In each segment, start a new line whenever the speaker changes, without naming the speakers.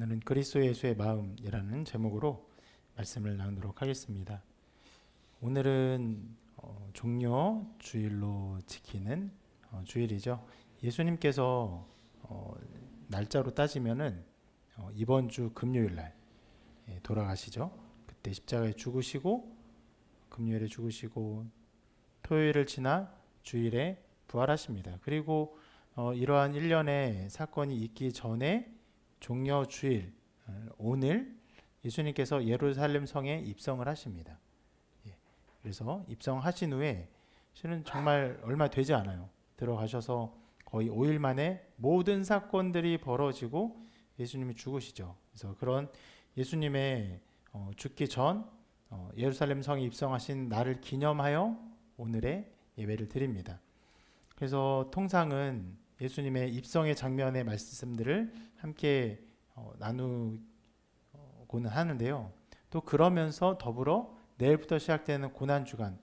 오늘은 그리스도 예수의 마음이라는 제목으로 말씀을 나누도록 하겠습니다. 오늘은 종려 주일로 지키는 주일이죠. 예수님께서 날짜로 따지면은 이번 주 금요일 날 돌아가시죠. 그때 십자가에 죽으시고 금요일에 죽으시고 토요일을 지나 주일에 부활하십니다. 그리고 이러한 일련의 사건이 있기 전에 종려 주일 오늘 예수님께서 예루살렘 성에 입성을 하십니다. 그래서 입성하신 후에 실은 정말 얼마 되지 않아요. 들어가셔서 거의 5일 만에 모든 사건들이 벌어지고 예수님이 죽으시죠. 그래서 그런 예수님의 죽기 전 예루살렘 성에 입성하신 날을 기념하여 오늘의 예배를 드립니다. 그래서 통상은 예수님의 입성의 장면의 말씀들을 함께 나누고는 하는데요. 또 그러면서 더불어 내일부터 시작되는 고난주간,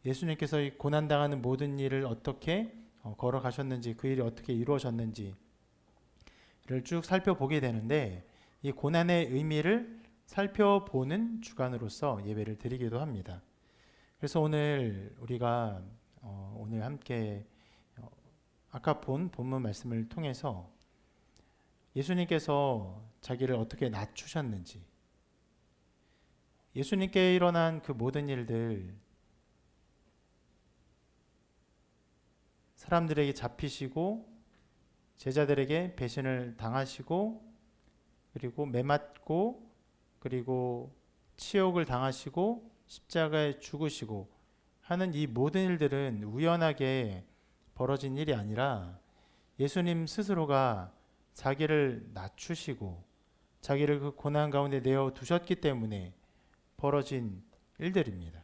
예수님께서 이 고난당하는 모든 일을 어떻게 걸어가셨는지, 그 일이 어떻게 이루어졌는지를 쭉 살펴보게 되는데, 이 고난의 의미를 살펴보는 주간으로서 예배를 드리기도 합니다. 그래서 오늘 우리가 오늘 함께 아까 본 본문 말씀을 통해서 예수님께서 자기를 어떻게 낮추셨는지, 예수님께 일어난 그 모든 일들, 사람들에게 잡히시고 제자들에게 배신을 당하시고 그리고 매맞고 그리고 치욕을 당하시고 십자가에 죽으시고 하는 이 모든 일들은 우연하게 벌어진 일이 아니라 예수님 스스로가 자기를 낮추시고 자기를 그 고난 가운데 내어 두셨기 때문에 벌어진 일들입니다.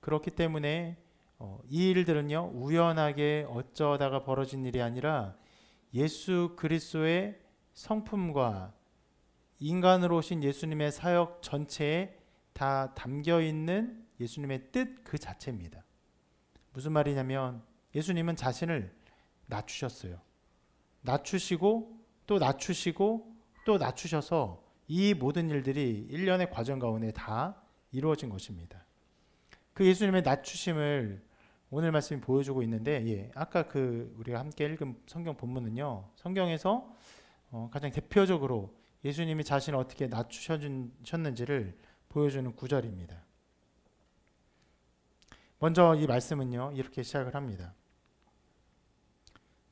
그렇기 때문에 이 일들은요, 우연하게 어쩌다가 벌어진 일이 아니라 예수 그리스도의 성품과 인간으로 오신 예수님의 사역 전체에 다 담겨 있는 예수님의 뜻 그 자체입니다. 무슨 말이냐면 예수님은 자신을 낮추셨어요. 낮추시고 또 낮추시고 또 낮추셔서 이 모든 일들이 일련의 과정 가운데 다 이루어진 것입니다. 그 예수님의 낮추심을 오늘 말씀이 보여주고 있는데, 아까 우리가 함께 읽은 성경 본문은요, 성경에서 가장 대표적으로 예수님이 자신을 어떻게 낮추셨는지를 보여주는 구절입니다. 먼저 이 말씀은요, 이렇게 시작을 합니다.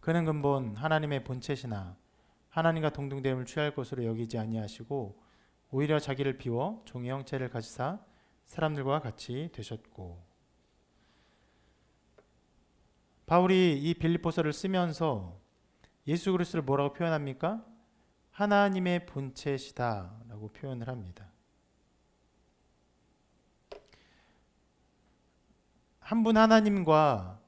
그는 근본 하나님의 본체시나 하나님과 동등됨을 취할 것으로 여기지 아니하시고 오히려 자기를 비워 종의 형체를 가지사 사람들과 같이 되셨고. 바울이 이 빌립보서를 쓰면서 예수 그리스도를 뭐라고 표현합니까? 하나님의 본체시다라고 표현을 합니다. 한 분 하나님과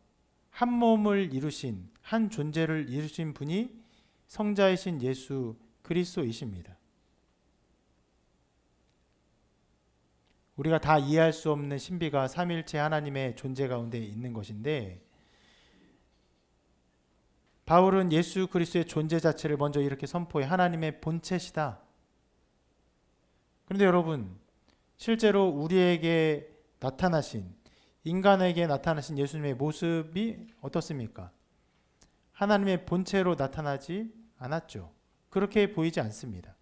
한 몸을 이루신, 한 존재를 이루신 분이 성자이신 예수 그리스도이십니다. 우리가 다 이해할 수 없는 신비가 삼위일체 하나님의 존재 가운데 있는 것인데, 바울은 예수 그리스도의 존재 자체를 먼저 이렇게 선포해 하나님의 본체시다. 그런데 여러분, 실제로 우리에게 나타나신, 인간에게 나타나신 예수님의 모습이 어떻습니까? 하나님의 본체로 나타나지 않았죠. 그렇게 보이지 않습니다.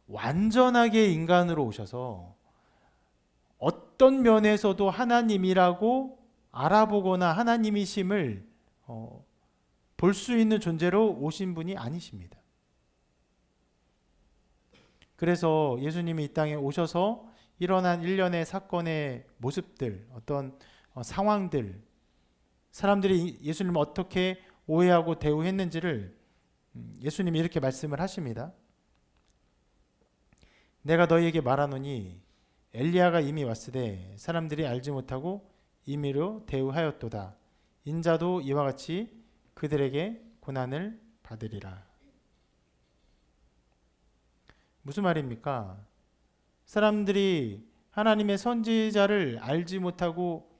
완전하게 인간으로 오셔서 어떤 면에서도 하나님이라고 알아보거나 하나님이심을 볼 수 있는 존재로 오신 분이 아니십니다. 그래서 예수님이 이 땅에 오셔서 일어난 일련의 사건의 모습들, 어떤 상황들, 사람들이 예수님을 어떻게 오해하고 대우했는지를 예수님이 이렇게 말씀을 하십니다. 내가 너희에게 말하노니 엘리야가 이미 왔으되 사람들이 알지 못하고 임의로 대우하였도다. 인자도 이와 같이 그들에게 고난을 받으리라. 무슨 말입니까? 사람들이 하나님의 선지자를 알지 못하고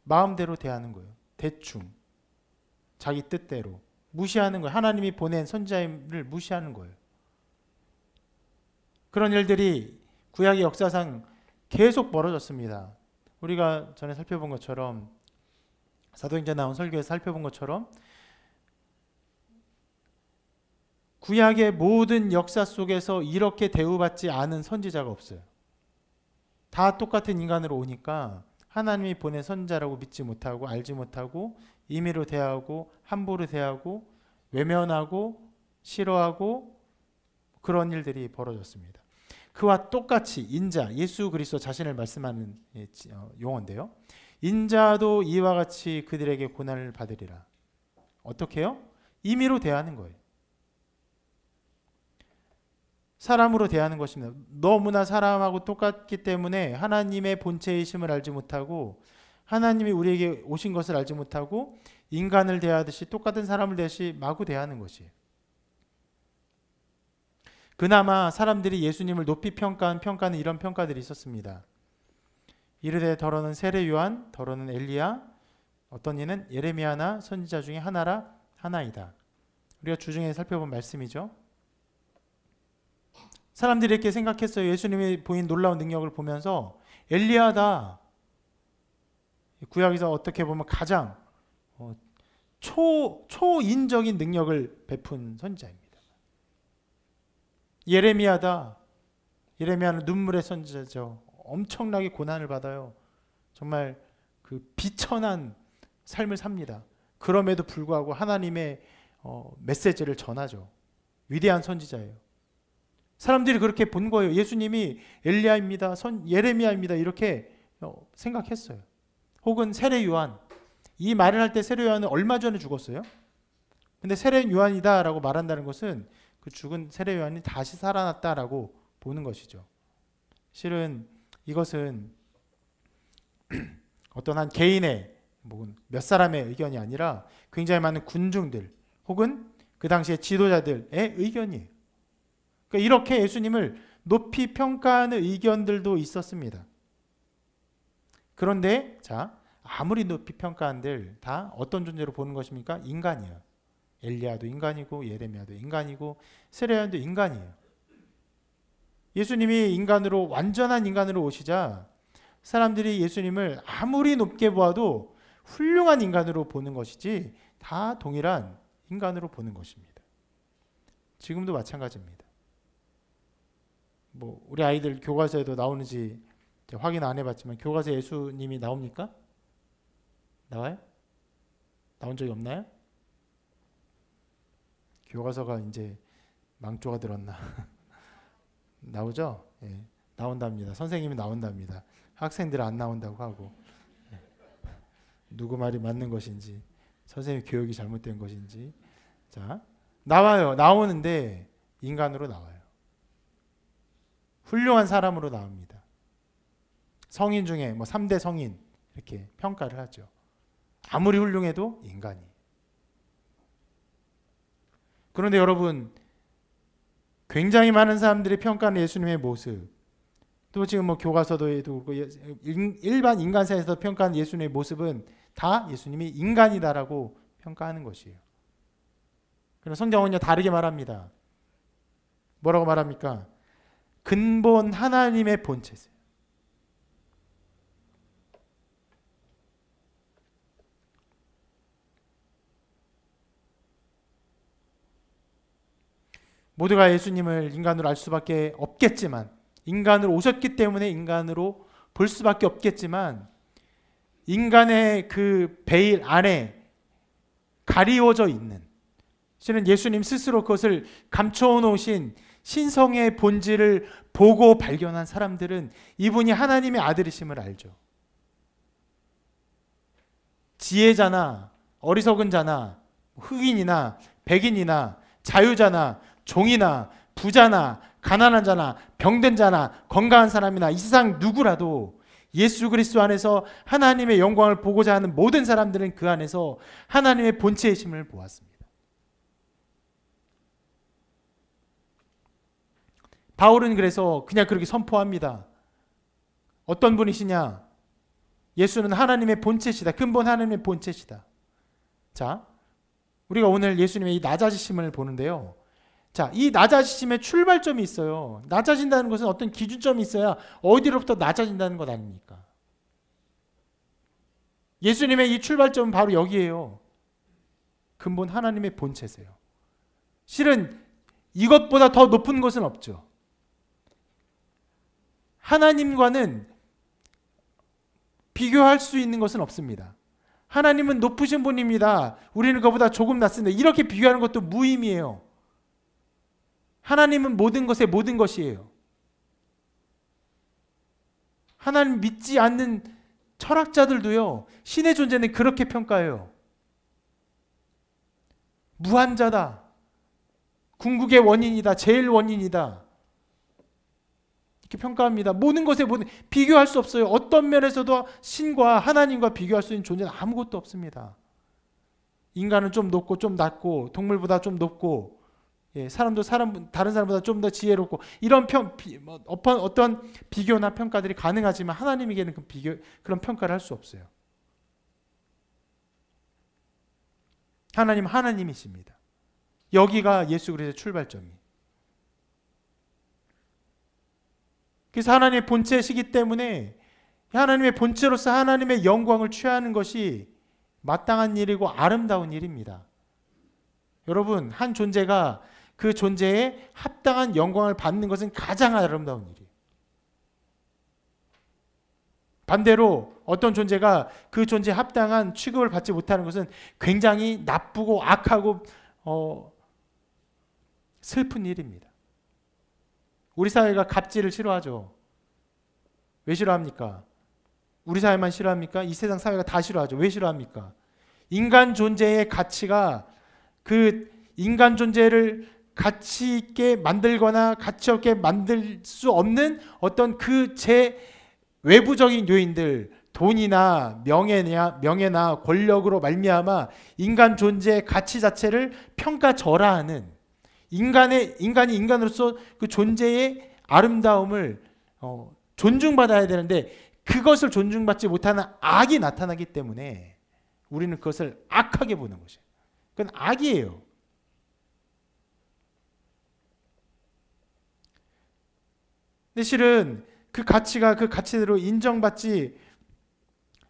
마음대로 대하는 거예요. 대충. 자기 뜻대로. 무시하는 거예요. 하나님이 보낸 선지자임을 무시하는 거예요. 그런 일들이 구약의 역사상 계속 벌어졌습니다. 우리가 전에 살펴본 것처럼 사도행전 나온 설교에서 살펴본 것처럼 구약의 모든 역사 속에서 이렇게 대우받지 않은 선지자가 없어요. 다 똑같은 인간으로 오니까 하나님이 보낸 선지자라고 믿지 못하고 알지 못하고 임의로 대하고 함부로 대하고 외면하고 싫어하고 그런 일들이 벌어졌습니다. 그와 똑같이 인자, 예수 그리스도 자신을 말씀하는 용어인데요. 인자도 이와 같이 그들에게 고난을 받으리라. 어떻게 해요? 임의로 대하는 거예요. 사람으로 대하는 것입니다. 너무나 사람하고 똑같기 때문에 하나님의 본체이심을 알지 못하고 하나님이 우리에게 오신 것을 알지 못하고 인간을 대하듯이 똑같은 사람을 대하듯이 마구 대하는 것이에요. 그나마 사람들이 예수님을 높이 평가하는 이런 평가들이 있었습니다. 이르되 더러는 세례 요한, 더러는 엘리야, 어떤 이는 예레미야나 선지자 중에 하나이다. 우리가 주중에 살펴본 말씀이죠. 사람들이 이렇게 생각했어요. 예수님이 보인 놀라운 능력을 보면서 엘리야다. 구약에서 어떻게 보면 가장 초인적인 능력을 베푼 선지자입니다. 예레미야다. 예레미야는 눈물의 선지자죠. 엄청나게 고난을 받아요. 정말 그 비천한 삶을 삽니다. 그럼에도 불구하고 하나님의 메시지를 전하죠. 위대한 선지자예요. 사람들이 그렇게 본 거예요. 예수님이 엘리야입니다. 예레미야입니다. 이렇게 생각했어요. 혹은 세례 요한. 이 말을 할 때 세례 요한은 얼마 전에 죽었어요. 근데 세례 요한이다라고 말한다는 것은 그 죽은 세례 요한이 다시 살아났다라고 보는 것이죠. 실은 이것은 어떤 한 개인의 몇 사람의 의견이 아니라 굉장히 많은 군중들 혹은 그 당시의 지도자들의 의견이에요. 그러니까 이렇게 예수님을 높이 평가하는 의견들도 있었습니다. 그런데 아무리 높이 평가한들 다 어떤 존재로 보는 것입니까? 인간이에요. 엘리야도 인간이고 예레미야도 인간이고 세례요한도 인간이에요. 예수님이 완전한 인간으로 오시자 사람들이 예수님을 아무리 높게 보아도 훌륭한 인간으로 보는 것이지 다 동일한 인간으로 보는 것입니다. 지금도 마찬가지입니다. 우리 아이들 교과서에도 나오는지 확인 안 해봤지만 교과서에 예수님이 나옵니까? 나와요? 나온 적이 없나요? 교과서가 이제 망조가 들었나? 나오죠? 예, 나온답니다. 선생님이 나온답니다. 학생들은 안 나온다고 하고 누구 말이 맞는 것인지 선생님 교육이 잘못된 것인지 나와요. 나오는데 인간으로 나와요. 훌륭한 사람으로 나옵니다. 성인 중에 3대 성인 이렇게 평가를 하죠. 아무리 훌륭해도 인간이. 그런데 여러분 굉장히 많은 사람들이 평가하는 예수님의 모습 또 지금 교과서도에도 일반 인간사에서 평가하는 예수님의 모습은 다 예수님이 인간이다라고 평가하는 것이에요. 그럼 성경은요 다르게 말합니다. 뭐라고 말합니까? 근본 하나님의 본체세요. 모두가 예수님을 인간으로 알 수밖에 없겠지만 인간으로 오셨기 때문에 인간으로 볼 수밖에 없겠지만 인간의 그 베일 안에 가리워져 있는 실은 예수님 스스로 그것을 감춰 놓으신 신성의 본질을 보고 발견한 사람들은 이분이 하나님의 아들이심을 알죠. 지혜자나 어리석은 자나 흑인이나 백인이나 자유자나 종이나 부자나 가난한 자나 병든 자나 건강한 사람이나 이 세상 누구라도 예수 그리스도 안에서 하나님의 영광을 보고자 하는 모든 사람들은 그 안에서 하나님의 본체이심을 보았습니다. 바울은 그래서 그냥 그렇게 선포합니다. 어떤 분이시냐? 예수는 하나님의 본체시다. 근본 하나님의 본체시다. 자, 우리가 오늘 예수님의 이 낮아지심을 보는데요. 자, 이 낮아지심의 출발점이 있어요. 낮아진다는 것은 어떤 기준점이 있어야 어디로부터 낮아진다는 것 아닙니까? 예수님의 이 출발점은 바로 여기에요. 근본 하나님의 본체세요. 실은 이것보다 더 높은 것은 없죠. 하나님과는 비교할 수 있는 것은 없습니다. 하나님은 높으신 분입니다. 우리는 그보다 조금 낮습니다. 이렇게 비교하는 것도 무의미해요. 하나님은 모든 것의 모든 것이에요. 하나님 믿지 않는 철학자들도요, 신의 존재는 그렇게 평가해요. 무한자다. 궁극의 원인이다. 제일 원인이다. 이렇게 평가합니다. 모든 것에 모든 비교할 수 없어요. 어떤 면에서도 신과 하나님과 비교할 수 있는 존재는 아무것도 없습니다. 인간은 좀 높고 좀 낮고 동물보다 좀 높고 사람도 다른 사람보다 좀 더 지혜롭고 이런 어떤 비교나 평가들이 가능하지만 하나님에게는 그런 평가를 할 수 없어요. 하나님 하나님이십니다. 여기가 예수 그리스도의 출발점이에요. 그래서 하나님의 본체시기 때문에 하나님의 본체로서 하나님의 영광을 취하는 것이 마땅한 일이고 아름다운 일입니다. 여러분, 한 존재가 그 존재에 합당한 영광을 받는 것은 가장 아름다운 일이에요. 반대로 어떤 존재가 그 존재에 합당한 취급을 받지 못하는 것은 굉장히 나쁘고 악하고 슬픈 일입니다. 우리 사회가 갑질을 싫어하죠. 왜 싫어합니까? 우리 사회만 싫어합니까? 이 세상 사회가 다 싫어하죠. 왜 싫어합니까? 인간 존재의 가치가 그 인간 존재를 가치 있게 만들거나 가치 없게 만들 수 없는 어떤 그 외부적인 요인들, 돈이나 명예나 권력으로 말미암아 인간 존재의 가치 자체를 평가절하하는 인간이 인간으로서 그 존재의 아름다움을 존중받아야 되는데 그것을 존중받지 못하는 악이 나타나기 때문에 우리는 그것을 악하게 보는 것이에요. 그건 악이에요. 근데 실은 그 가치가 그 가치대로 인정받지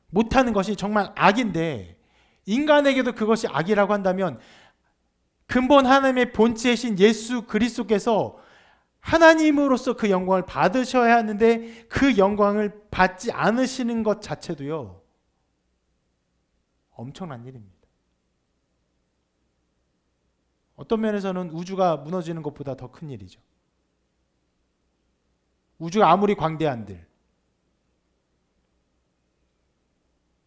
못하는 것이 정말 악인데 인간에게도 그것이 악이라고 한다면 근본 하나님의 본체이신 예수 그리스도께서 하나님으로서 그 영광을 받으셔야 하는데 그 영광을 받지 않으시는 것 자체도요, 엄청난 일입니다. 어떤 면에서는 우주가 무너지는 것보다 더 큰 일이죠. 우주가 아무리 광대한들,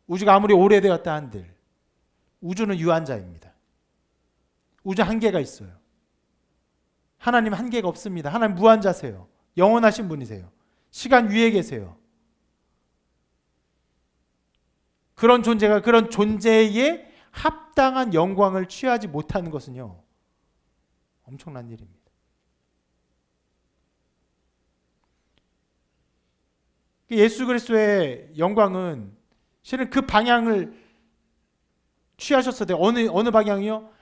우주가 아무리 오래되었다 한들 우주는 유한자입니다. 우주 한계가 있어요. 하나님 한계가 없습니다. 하나님 무한자세요. 영원하신 분이세요. 시간 위에 계세요. 그런 존재가 그런 존재에 합당한 영광을 취하지 못하는 것은요, 엄청난 일입니다. 예수 그리스도의 영광은 실은 그 방향을 취하셨어야 돼요. 어느 방향이요?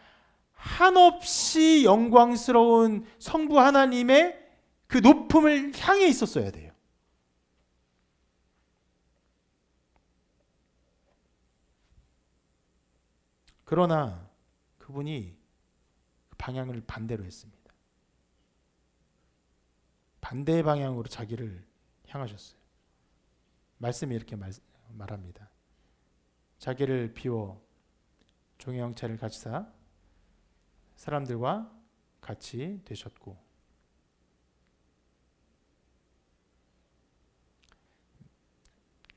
한없이 영광스러운 성부 하나님의 그 높음을 향해 있었어야 돼요. 그러나 그분이 방향을 반대로 했습니다. 반대의 방향으로 자기를 향하셨어요. 말씀이 이렇게 말합니다. 자기를 비워 종의 형체를 가지사 사람들과 같이 되셨고,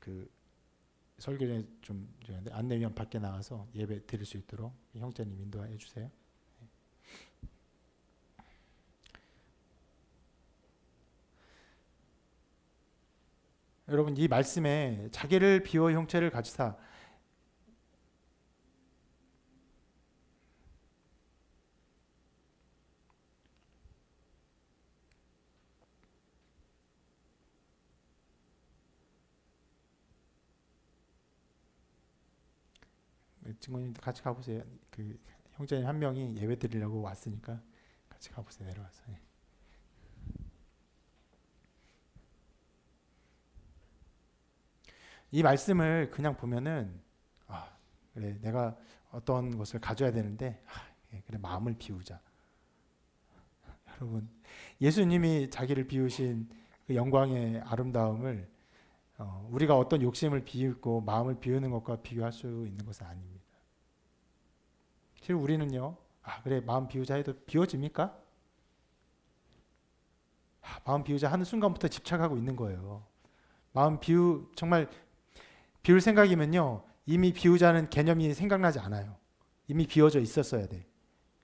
그 설교 중에 좀 안내위원 밖에 나가서 예배 드릴 수 있도록 형제님 인도해 주세요. 여러분, 이 말씀에 자기를 비워 형체를 가지사 증거님 같이 가보세요. 그 형제님 한 명이 예배 드리려고 왔으니까 같이 가보세요. 내려와서. 이 말씀을 그냥 보면은 그래 내가 어떤 것을 가져야 되는데 그래 마음을 비우자. 여러분 예수님이 자기를 비우신 그 영광의 아름다움을 우리가 어떤 욕심을 비우고 마음을 비우는 것과 비교할 수 있는 것은 아닙니다. 사실 우리는요 그래 마음 비우자 해도 비워집니까? 마음 비우자 하는 순간부터 집착하고 있는 거예요. 정말 비울 생각이면요 이미 비우자는 개념이 생각나지 않아요. 이미 비워져 있었어야 돼.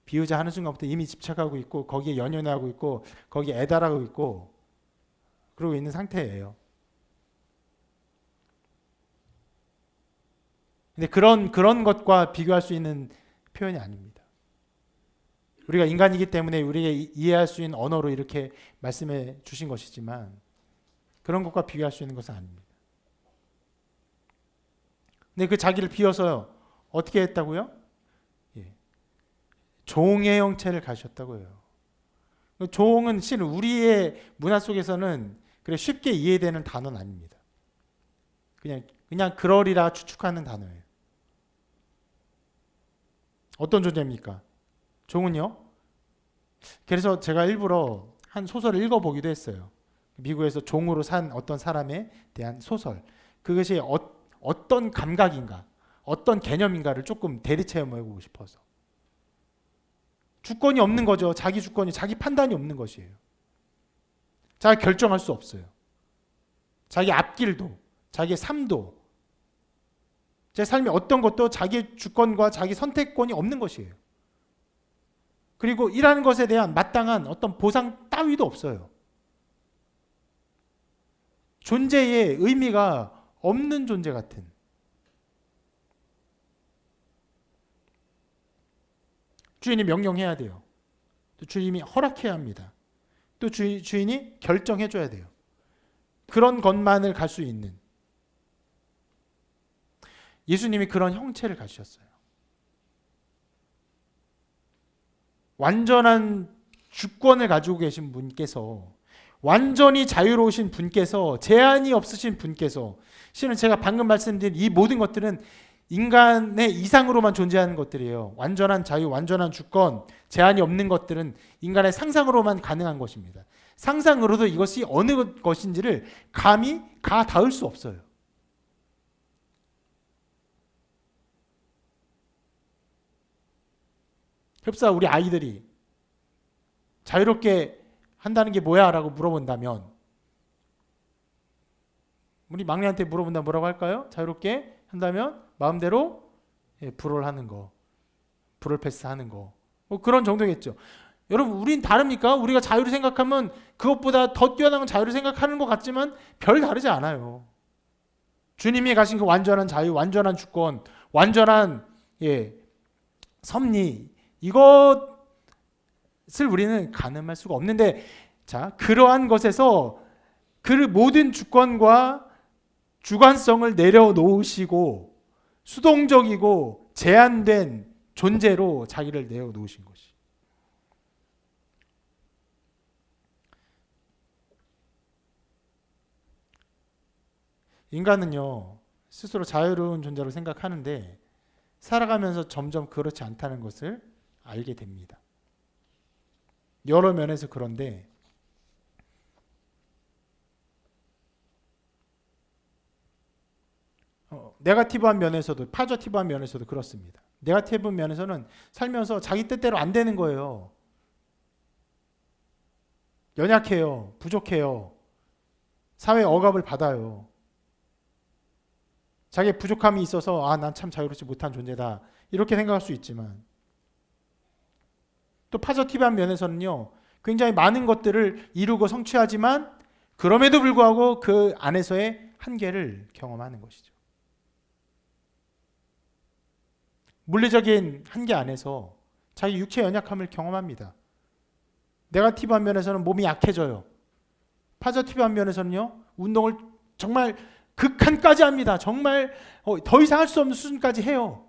비우자 하는 순간부터 이미 집착하고 있고 거기에 연연하고 있고 거기에 애달하고 있고 그러고 있는 상태예요. 근데 그런 것과 비교할 수 있는 표현이 아닙니다. 우리가 인간이기 때문에 우리가 이해할 수 있는 언어로 이렇게 말씀해 주신 것이지만 그런 것과 비교할 수 있는 것은 아닙니다. 근데 그 자기를 비워서 어떻게 했다고요? 종의 형체를 가졌다고요. 종은 실은 우리의 문화 속에서는 그래 쉽게 이해되는 단어는 아닙니다. 그냥 그러리라 추측하는 단어예요. 어떤 존재입니까? 종은요? 그래서 제가 일부러 한 소설을 읽어보기도 했어요. 미국에서 종으로 산 어떤 사람에 대한 소설. 그것이 어떤 감각인가, 어떤 개념인가를 조금 대리 체험해보고 싶어서. 주권이 없는 거죠. 자기 주권이, 자기 판단이 없는 것이에요. 자기가 결정할 수 없어요. 자기 앞길도, 자기의 삶도, 제 삶의 어떤 것도 자기 주권과 자기 선택권이 없는 것이에요. 그리고 일하는 것에 대한 마땅한 어떤 보상 따위도 없어요. 존재의 의미가 없는 존재 같은. 주인이 명령해야 돼요. 또 주인이 허락해야 합니다. 또 주인이 결정해줘야 돼요. 그런 것만을 갈 수 있는. 예수님이 그런 형체를 가지셨어요. 완전한 주권을 가지고 계신 분께서, 완전히 자유로우신 분께서, 제한이 없으신 분께서, 실은 제가 방금 말씀드린 이 모든 것들은 인간의 이상으로만 존재하는 것들이에요. 완전한 자유, 완전한 주권, 제한이 없는 것들은 인간의 상상으로만 가능한 것입니다. 상상으로도 이것이 어느 것인지를 감히 닿을 수 없어요. 흡사 우리 아이들이 자유롭게 한다는 게 뭐야? 라고 물어본다면 우리 막내한테 물어본다면 뭐라고 할까요? 자유롭게 한다면 마음대로 불을 하는 거, 불을 패스하는 거, 뭐 그런 정도겠죠. 여러분, 우린 다릅니까? 우리가 자유를 생각하면 그것보다 더 뛰어난 자유를 생각하는 것 같지만 별 다르지 않아요. 주님이 가신 그 완전한 자유, 완전한 주권, 완전한 섭리, 이것을 우리는 가늠할 수가 없는데, 자, 그러한 것에서 그 모든 주권과 주관성을 내려놓으시고 수동적이고 제한된 존재로 자기를 내어놓으신 것이. 인간은요, 스스로 자유로운 존재로 생각하는데 살아가면서 점점 그렇지 않다는 것을 알게 됩니다. 여러 면에서 그런데 네거티브한 면에서도, 파저티브한 면에서도 그렇습니다. 네거티브 면에서는 살면서 자기 뜻대로 안 되는 거예요. 연약해요. 부족해요. 사회 억압을 받아요. 자기의 부족함이 있어서 난 참 자유롭지 못한 존재다, 이렇게 생각할 수 있지만, 또 파저티브한 면에서는요, 굉장히 많은 것들을 이루고 성취하지만 그럼에도 불구하고 그 안에서의 한계를 경험하는 것이죠. 물리적인 한계 안에서 자기 육체 연약함을 경험합니다. 네거티브한 면에서는 몸이 약해져요. 파저티브한 면에서는요, 운동을 정말 극한까지 합니다. 정말 더 이상 할 수 없는 수준까지 해요.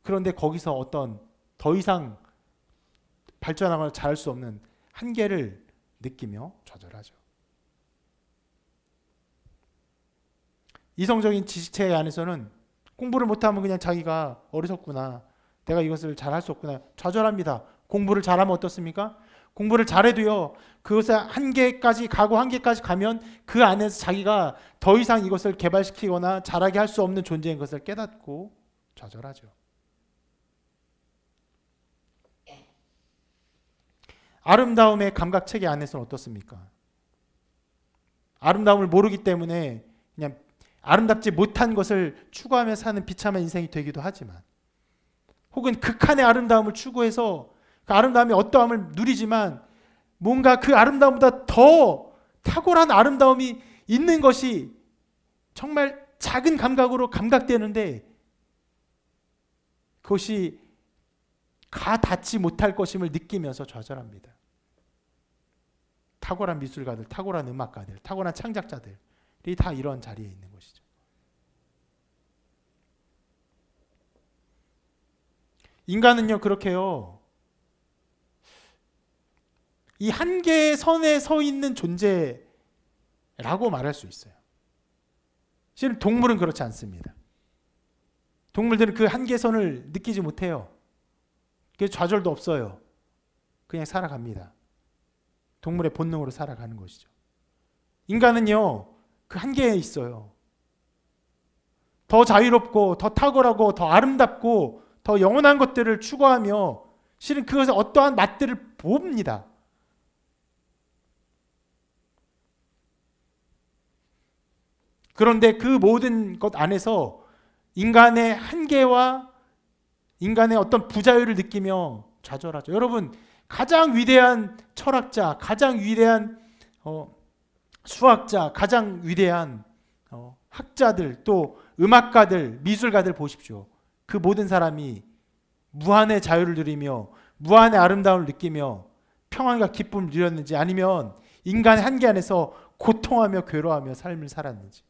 그런데 거기서 어떤 더 이상 발전하거나 잘할 수 없는 한계를 느끼며 좌절하죠. 이성적인 지식체계 안에서는 공부를 못하면 그냥 자기가 어리석구나, 내가 이것을 잘할 수 없구나 좌절합니다. 공부를 잘하면 어떻습니까? 공부를 잘해도요, 그것의 한계까지 가고 한계까지 가면 그 안에서 자기가 더 이상 이것을 개발시키거나 잘하게 할 수 없는 존재인 것을 깨닫고 좌절하죠. 아름다움의 감각체계 안에서는 어떻습니까? 아름다움을 모르기 때문에 그냥 아름답지 못한 것을 추구하며 사는 비참한 인생이 되기도 하지만, 혹은 극한의 아름다움을 추구해서 그 아름다움이 어떠함을 누리지만 뭔가 그 아름다움보다 더 탁월한 아름다움이 있는 것이 정말 작은 감각으로 감각되는데 그것이 닿지 못할 것임을 느끼면서 좌절합니다. 탁월한 미술가들, 탁월한 음악가들, 탁월한 창작자들이 다 이런 자리에 있는 것이죠. 인간은요, 그렇게요, 이 한계의 선에 서 있는 존재라고 말할 수 있어요. 실은 동물은 그렇지 않습니다. 동물들은 그 한계선을 느끼지 못해요. 그래서 좌절도 없어요. 그냥 살아갑니다. 동물의 본능으로 살아가는 것이죠. 인간은요, 그 한계에 있어요. 더 자유롭고 더 탁월하고 더 아름답고 더 영원한 것들을 추구하며 실은 그것에 어떠한 맛들을 봅니다. 그런데 그 모든 것 안에서 인간의 한계와 인간의 어떤 부자유를 느끼며 좌절하죠. 여러분, 가장 위대한 철학자, 가장 위대한 수학자, 가장 위대한 학자들, 또 음악가들, 미술가들 보십시오. 그 모든 사람이 무한의 자유를 누리며 무한의 아름다움을 느끼며 평안과 기쁨을 누렸는지, 아니면 인간의 한계 안에서 고통하며 괴로워하며 삶을 살았는지.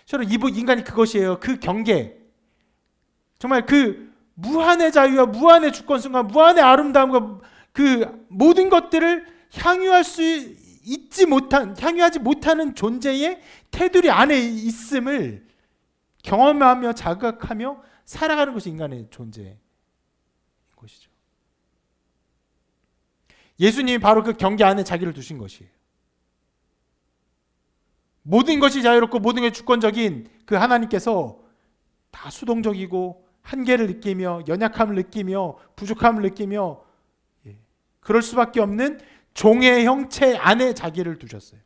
저는 인간이 그것이에요. 그 경계, 정말 그 무한의 자유와 무한의 주권성과 무한의 아름다움과 그 모든 것들을 향유하지 못하는 존재의 테두리 안에 있음을 경험하며 자각하며 살아가는 것이 인간의 존재인 것이죠. 예수님이 바로 그 경계 안에 자기를 두신 것이에요. 모든 것이 자유롭고 모든 것이 주권적인 그 하나님께서 다 수동적이고 한계를 느끼며 연약함을 느끼며 부족함을 느끼며 그럴 수밖에 없는 종의 형체 안에 자기를 두셨어요.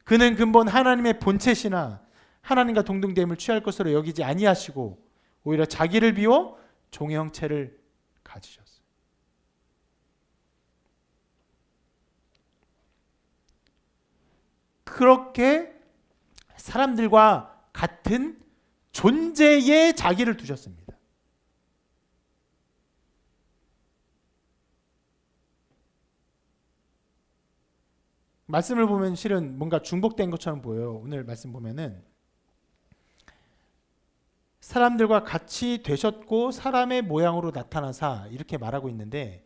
그는 근본 하나님의 본체시나 하나님과 동등됨을 취할 것으로 여기지 아니하시고 오히려 자기를 비워 종의 형체를 가지셨어요. 그렇게 사람들과 같은 존재의 자기를 두셨습니다. 말씀을 보면 실은 뭔가 중복된 것처럼 보여요. 오늘 말씀 보면은 사람들과 같이 되셨고 사람의 모양으로 나타나사 이렇게 말하고 있는데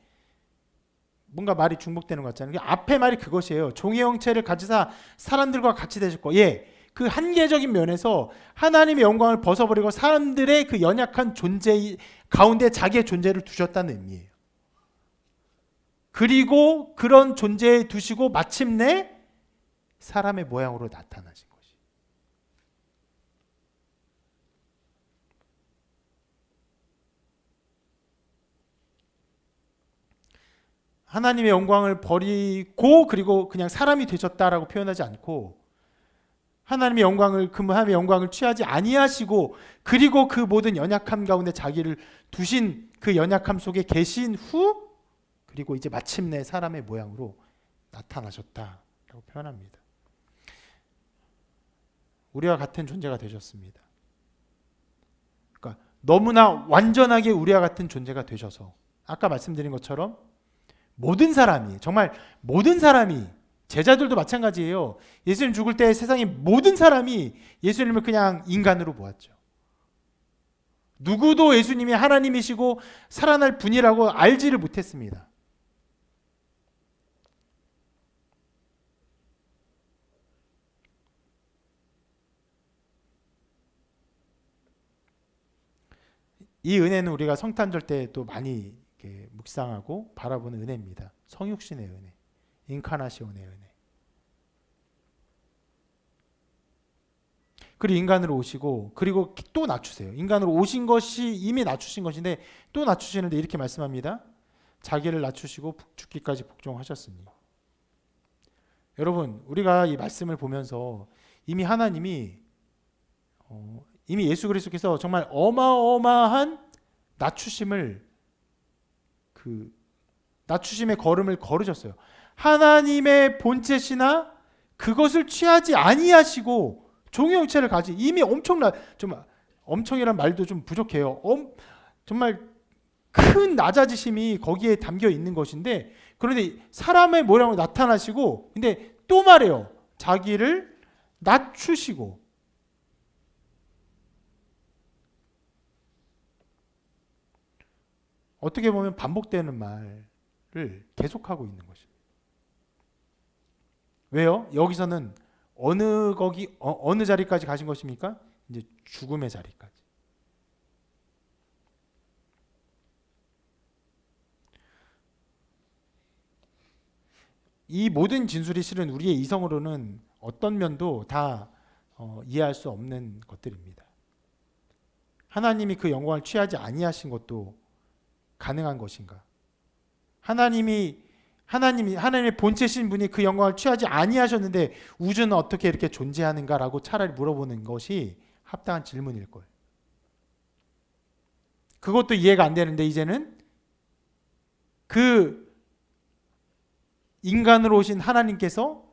뭔가 말이 중복되는 것 같잖아요. 앞에 말이 그것이에요. 종의 형체를 가지사 사람들과 같이 되셨고, 그 한계적인 면에서 하나님의 영광을 벗어버리고 사람들의 그 연약한 존재 가운데 자기의 존재를 두셨다는 의미예요. 그리고 그런 존재에 두시고 마침내 사람의 모양으로 나타나신 것이. 하나님의 영광을 버리고 그리고 그냥 사람이 되셨다라고 표현하지 않고, 하나님의 영광을 취하지 아니하시고 그리고 그 모든 연약함 가운데 자기를 두신 그 연약함 속에 계신 후 그리고 이제 마침내 사람의 모양으로 나타나셨다라고 표현합니다. 우리와 같은 존재가 되셨습니다. 그러니까 너무나 완전하게 우리와 같은 존재가 되셔서 아까 말씀드린 것처럼 모든 사람이, 정말 모든 사람이 제자들도 마찬가지예요. 예수님 죽을 때 세상의 모든 사람이 예수님을 그냥 인간으로 보았죠. 누구도 예수님이 하나님이시고 살아날 분이라고 알지를 못했습니다. 이 은혜는 우리가 성탄절 때 또 많이 이렇게 묵상하고 바라보는 은혜입니다. 성육신의 은혜, 인카나시온의 은혜. 그리고 인간으로 오시고 그리고 또 낮추세요. 인간으로 오신 것이 이미 낮추신 것인데 또 낮추시는데 이렇게 말씀합니다. 자기를 낮추시고 죽기까지 복종하셨으니. 여러분, 우리가 이 말씀을 보면서 이미 하나님이 이미 예수 그리스도께서 정말 어마어마한 낮추심의 걸음을 걸으셨어요. 하나님의 본체시나 그것을 취하지 아니하시고 종의 형체를 가지 이미 엄청이란 말도 좀 부족해요. 정말 큰 낮아지심이 거기에 담겨 있는 것인데 그런데 사람의 모양으로 나타나시고 근데 또 말해요. 자기를 낮추시고 어떻게 보면 반복되는 말을 계속하고 있는 것입니다. 왜요? 여기서는 어느 자리까지 가신 것입니까? 이제 죽음의 자리까지. 이 모든 진술이 실은 우리의 이성으로는 어떤 면도 다 이해할 수 없는 것들입니다. 하나님이 그 영광을 취하지 아니하신 것도 가능한 것인가? 하나님의 본체신 분이 그 영광을 취하지 아니하셨는데 우주는 어떻게 이렇게 존재하는가라고 차라리 물어보는 것이 합당한 질문일 거예요. 그것도 이해가 안 되는데 이제는 그 인간으로 오신 하나님께서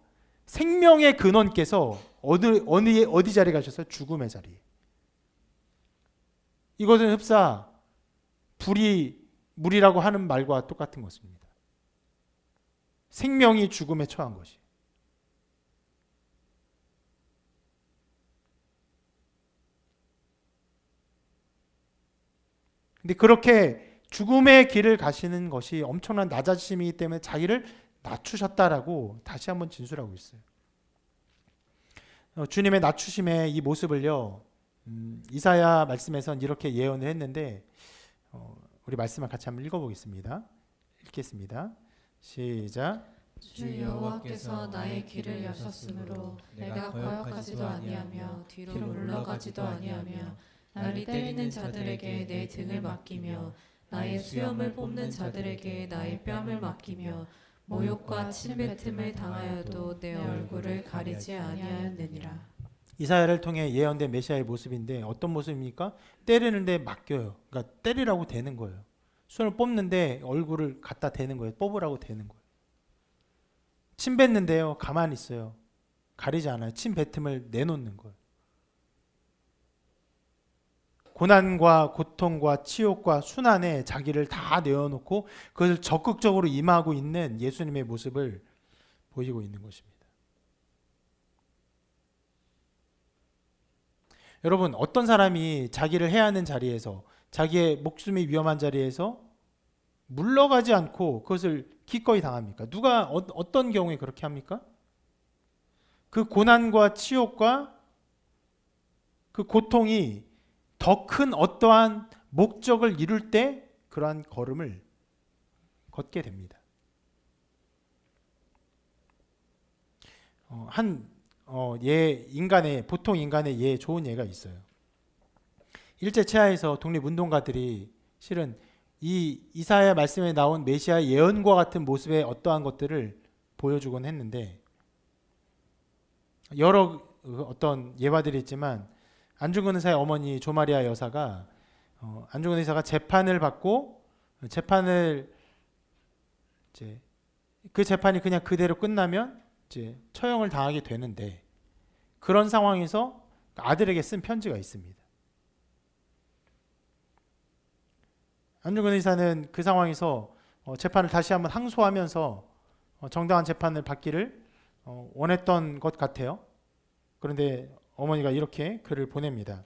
생명의 근원께서 어디 자리에 가셨어요? 죽음의 자리에. 이것은 흡사 물이라고 하는 말과 똑같은 것입니다. 생명이 죽음에 처한 것이. 근데 그렇게 죽음의 길을 가시는 것이 엄청난 낮아지심이기 때문에 자기를 낮추셨다라고 다시 한번 진술하고 있어요. 주님의 낮추심의 이 모습을요, 이사야 말씀에선 이렇게 예언을 했는데 우리 말씀을 같이 한번 읽어보겠습니다. 읽겠습니다. 시작.
주 여호와께서 나의 길을 여셨으므로 내가 거역하지도 아니하며 뒤로 물러가지도 아니하며 나를 때리는 자들에게 내 등을 맡기며 나의 수염을 뽑는 자들에게 나의 뺨을 맡기며 모욕과 침뱉음을 당하여도 내 얼굴을 가리지 아니하였느니라.
이사야를 통해 예언된 메시아의 모습인데 어떤 모습입니까? 때리는데 맡겨요. 그러니까 때리라고 되는 거예요. 손을 뽑는데 얼굴을 갖다 대는 거예요. 뽑으라고 되는 거예요. 침 뱉는데요. 가만히 있어요. 가리지 않아요. 침 뱉음을 내놓는 거예요. 고난과 고통과 치욕과 순환에 자기를 다 내어놓고 그것을 적극적으로 임하고 있는 예수님의 모습을 보이고 있는 것입니다. 여러분, 어떤 사람이 자기를 해야 하는 자리에서 자기의 목숨이 위험한 자리에서 물러가지 않고 그것을 기꺼이 당합니까? 누가 어떤 경우에 그렇게 합니까? 그 고난과 치욕과 그 고통이 더 큰 어떠한 목적을 이룰 때 그러한 걸음을 걷게 됩니다. 보통 인간의 좋은 예가 있어요. 일제 치하에서 독립운동가들이 실은 이 이사야 말씀에 나온 메시아 예언과 같은 모습의 어떠한 것들을 보여주곤 했는데 여러 어떤 예화들이 있지만 안중근 의사의 어머니 조마리아 여사가 안중근 의사가 재판을 받고 그 재판이 그냥 그대로 끝나면 이제 처형을 당하게 되는데 그런 상황에서 아들에게 쓴 편지가 있습니다. 안중근 의사는 그 상황에서 재판을 다시 한번 항소하면서 정당한 재판을 받기를 원했던 것 같아요. 그런데 어머니가 이렇게 글을 보냅니다.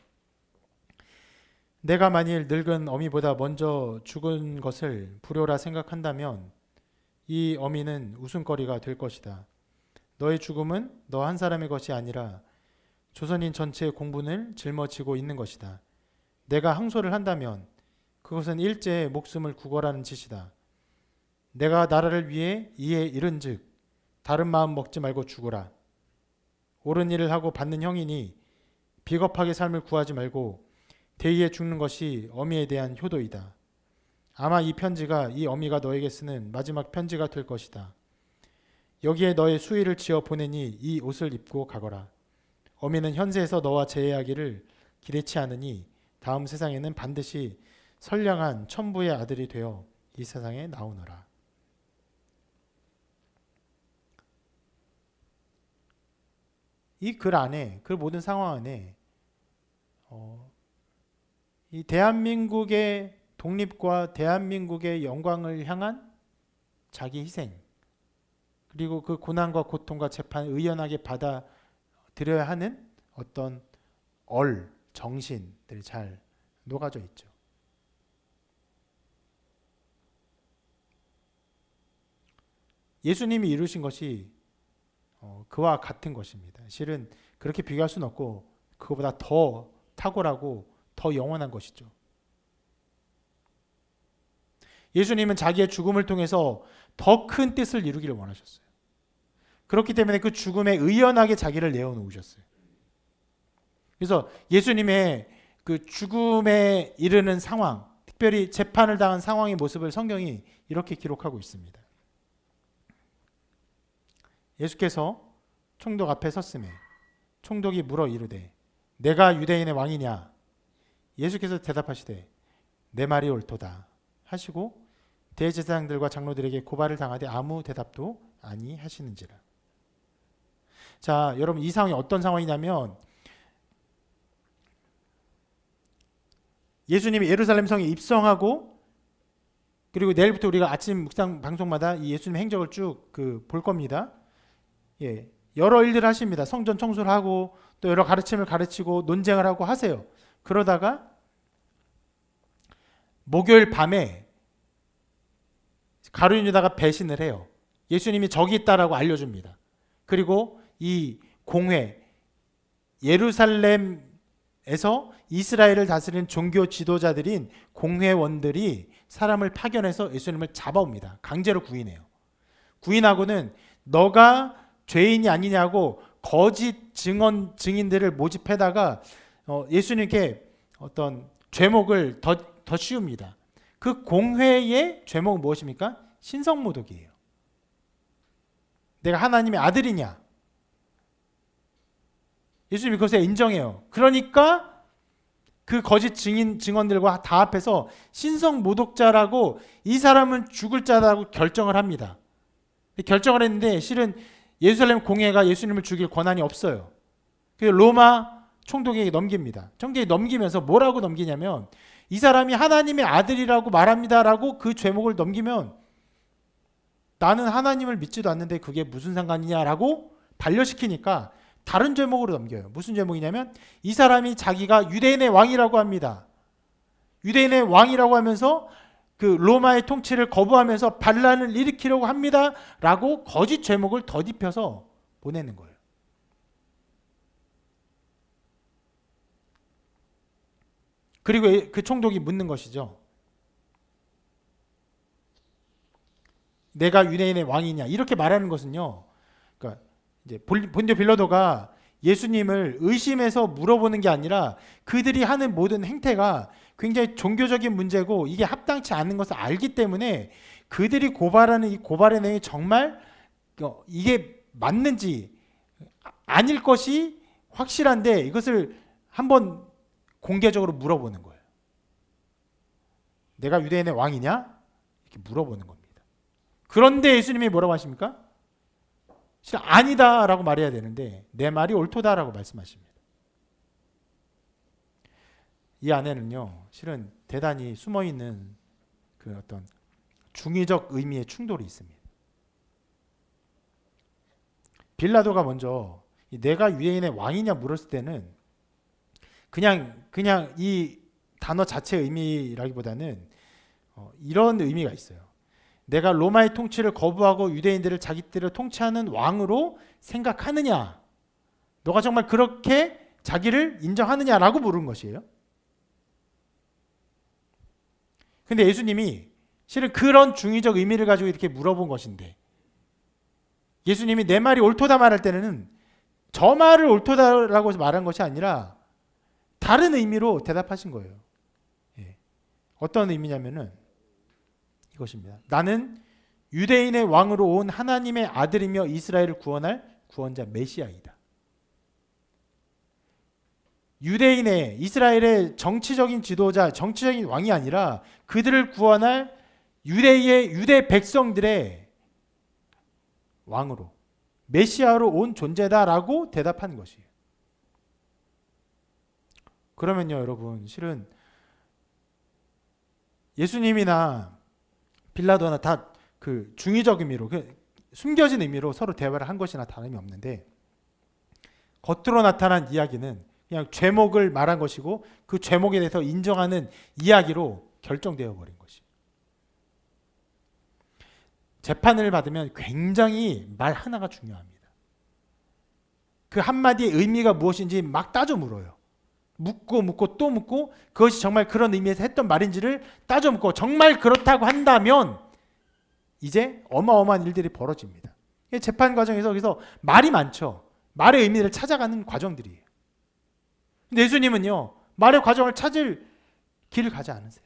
내가 만일 늙은 어미보다 먼저 죽은 것을 불효라 생각한다면 이 어미는 웃음거리가 될 것이다. 너의 죽음은 너 한 사람의 것이 아니라 조선인 전체의 공분을 짊어지고 있는 것이다. 내가 항소를 한다면 그것은 일제의 목숨을 구걸하는 짓이다. 내가 나라를 위해 이에 이른즉 다른 마음 먹지 말고 죽으라. 옳은 일을 하고 받는 형이니 비겁하게 삶을 구하지 말고 대의에 죽는 것이 어미에 대한 효도이다. 아마 이 편지가 이 어미가 너에게 쓰는 마지막 편지가 될 것이다. 여기에 너의 수의를 지어 보내니 이 옷을 입고 가거라. 어미는 현세에서 너와 재회하기를 기대치 않으니 다음 세상에는 반드시 선량한 천부의 아들이 되어 이 세상에 나오너라. 이 글 안에, 그 모든 상황 안에 이 대한민국의 독립과 대한민국의 영광을 향한 자기 희생, 그리고 그 고난과 고통과 재판을 의연하게 받아들여야 하는 어떤 정신들이 잘 녹아져 있죠. 예수님이 이루신 것이 그와 같은 것입니다. 실은 그렇게 비교할 수는 없고 그거보다 더 탁월하고 더 영원한 것이죠. 예수님은 자기의 죽음을 통해서 더 큰 뜻을 이루기를 원하셨어요. 그렇기 때문에 그 죽음에 의연하게 자기를 내어놓으셨어요. 그래서 예수님의 그 죽음에 이르는 상황, 특별히 재판을 당한 상황의 모습을 성경이 이렇게 기록하고 있습니다. 예수께서 총독 앞에 섰으매 총독이 물어 이르되 내가 유대인의 왕이냐? 예수께서 대답하시되 내 말이 옳도다 하시고 대제사장들과 장로들에게 고발을 당하되 아무 대답도 아니하시는지라. 자, 여러분, 이 상황이 어떤 상황이냐면 예수님이 예루살렘 성에 입성하고, 그리고 내일부터 우리가 아침 묵상 방송마다 이 예수님 행적을 쭉 볼 겁니다. 예, 여러 일들을 하십니다. 성전 청소를 하고 또 여러 가르침을 가르치고 논쟁을 하고 하세요. 그러다가 목요일 밤에 가룟 유다가 배신을 해요. 예수님이 저기 있다라고 알려줍니다. 그리고 이 공회, 예루살렘에서 이스라엘을 다스리는 종교 지도자들인 공회원들이 사람을 파견해서 예수님을 잡아옵니다. 강제로 구인해요. 구인하고는 너가 죄인이 아니냐고 거짓 증인들을 모집해다가 예수님께 어떤 죄목을 더 씌웁니다. 그 공회의 죄목은 무엇입니까? 신성모독이에요. 내가 하나님의 아들이냐? 예수님이 그것에 인정해요. 그러니까 그 거짓 증언들과 다 앞에서 신성모독자라고, 이 사람은 죽을 자라고 결정을 합니다. 결정을 했는데 실은 예루살렘 공회가 예수님을 죽일 권한이 없어요. 그래서 로마 총독에게 넘깁니다. 총독에게 넘기면서 뭐라고 넘기냐면 이 사람이 하나님의 아들이라고 말합니다라고 그 죄목을 넘기면 나는 하나님을 믿지도 않는데 그게 무슨 상관이냐라고 반려시키니까 다른 죄목으로 넘겨요. 무슨 죄목이냐면 이 사람이 자기가 유대인의 왕이라고 합니다. 유대인의 왕이라고 하면서 그 로마의 통치를 거부하면서 반란을 일으키려고 합니다라고 거짓 죄목을 덧입혀서 보내는 거예요. 그리고 그 총독이 묻는 것이죠. 내가 유대인의 왕이냐? 이렇게 말하는 것은요. 그러니까 이제 본디오 빌라도가 예수님을 의심해서 물어보는 게 아니라 그들이 하는 모든 행태가 굉장히 종교적인 문제고 이게 합당치 않은 것을 알기 때문에 그들이 고발하는 이 고발의 내용이 정말 이게 맞는지 아닐 것이 확실한데 이것을 한번 공개적으로 물어보는 거예요. 내가 유대인의 왕이냐? 이렇게 물어보는 겁니다. 그런데 예수님이 뭐라고 하십니까? 실은 아니다라고 말해야 되는데 내 말이 옳도다라고 말씀하십니다. 이 안에는요, 실은 대단히 숨어있는 그 어떤 중의적 의미의 충돌이 있습니다. 빌라도가 먼저 내가 유대인의 왕이냐 물었을 때는 그냥 이 단어 자체의 의미라기보다는 이런 의미가 있어요. 내가 로마의 통치를 거부하고 유대인들을 자기들을 통치하는 왕으로 생각하느냐? 너가 정말 그렇게 자기를 인정하느냐라고 물은 것이에요. 근데 예수님이 실은 그런 중의적 의미를 가지고 이렇게 물어본 것인데, 예수님이 내 말이 옳도다 말할 때는 저 말을 옳도다라고 말한 것이 아니라 다른 의미로 대답하신 거예요. 예. 어떤 의미냐면은 이것입니다. 나는 유대인의 왕으로 온 하나님의 아들이며 이스라엘을 구원할 구원자 메시아이다. 유대인의 이스라엘의 정치적인 지도자, 정치적인 왕이 아니라 그들을 구원할 유대 백성들의 왕으로, 메시아로 온 존재다라고 대답한 것이에요. 그러면요, 여러분, 실은 예수님이나 빌라도나 다 그 중의적 의미로, 숨겨진 의미로 서로 대화를 한 것이나 다름이 없는데, 겉으로 나타난 이야기는 그냥 죄목을 말한 것이고 그 죄목에 대해서 인정하는 이야기로 결정되어 버린 것이에요. 재판을 받으면 굉장히 말 하나가 중요합니다. 그 한마디의 의미가 무엇인지 막 따져 물어요. 묻고 또 묻고 그것이 정말 그런 의미에서 했던 말인지를 따져 묻고 정말 그렇다고 한다면 이제 어마어마한 일들이 벌어집니다. 재판 과정에서 그래서 말이 많죠. 말의 의미를 찾아가는 과정들이에요. 근데 예수님은요, 말의 과정을 찾을 길을 가지 않으세요.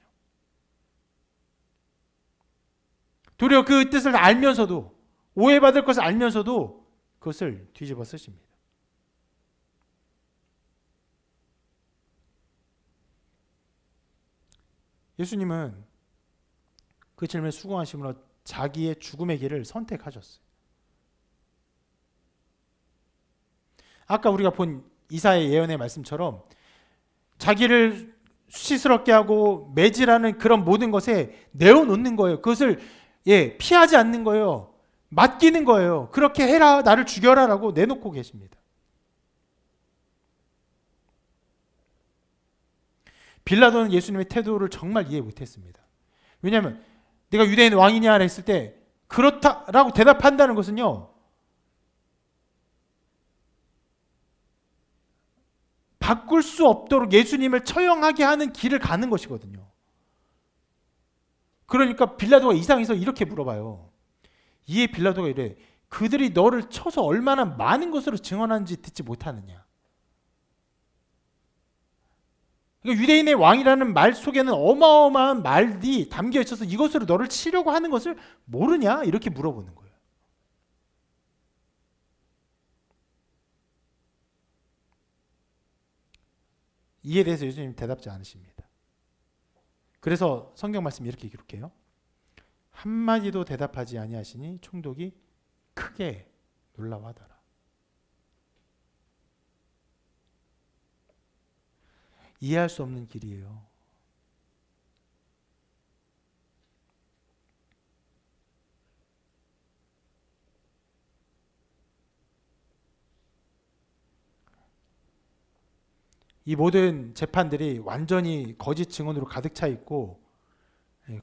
도리어 그 뜻을 알면서도, 오해받을 것을 알면서도 그것을 뒤집어 쓰십니다. 예수님은 그 질문에 수긍하심으로 자기의 죽음의 길을 선택하셨어요. 아까 우리가 본 이사의 예언의 말씀처럼 자기를 수치스럽게 하고 매질하는 그런 모든 것에 내어놓는 거예요. 그것을 피하지 않는 거예요. 맡기는 거예요. 그렇게 해라, 나를 죽여라라고 내놓고 계십니다. 빌라도는 예수님의 태도를 정말 이해 못했습니다. 왜냐하면 내가 유대인 왕이냐 했을 때 그렇다라고 대답한다는 것은요, 바꿀 수 없도록 예수님을 처형하게 하는 길을 가는 것이거든요. 그러니까 빌라도가 이상해서 이렇게 물어봐요. 이에 빌라도가 이래, 그들이 너를 쳐서 얼마나 많은 것으로 증언하는지 듣지 못하느냐. 그러니까 유대인의 왕이라는 말 속에는 어마어마한 말이 담겨 있어서 이것으로 너를 치려고 하는 것을 모르냐? 이렇게 물어보는 거예요. 이에 대해서 예수님 대답지 않으십니다. 그래서 성경 말씀 이렇게 기록해요. 한마디도 대답하지 아니하시니 총독이 크게 놀라워하더라. 이해할 수 없는 길이에요. 이 모든 재판들이 완전히 거짓 증언으로 가득 차 있고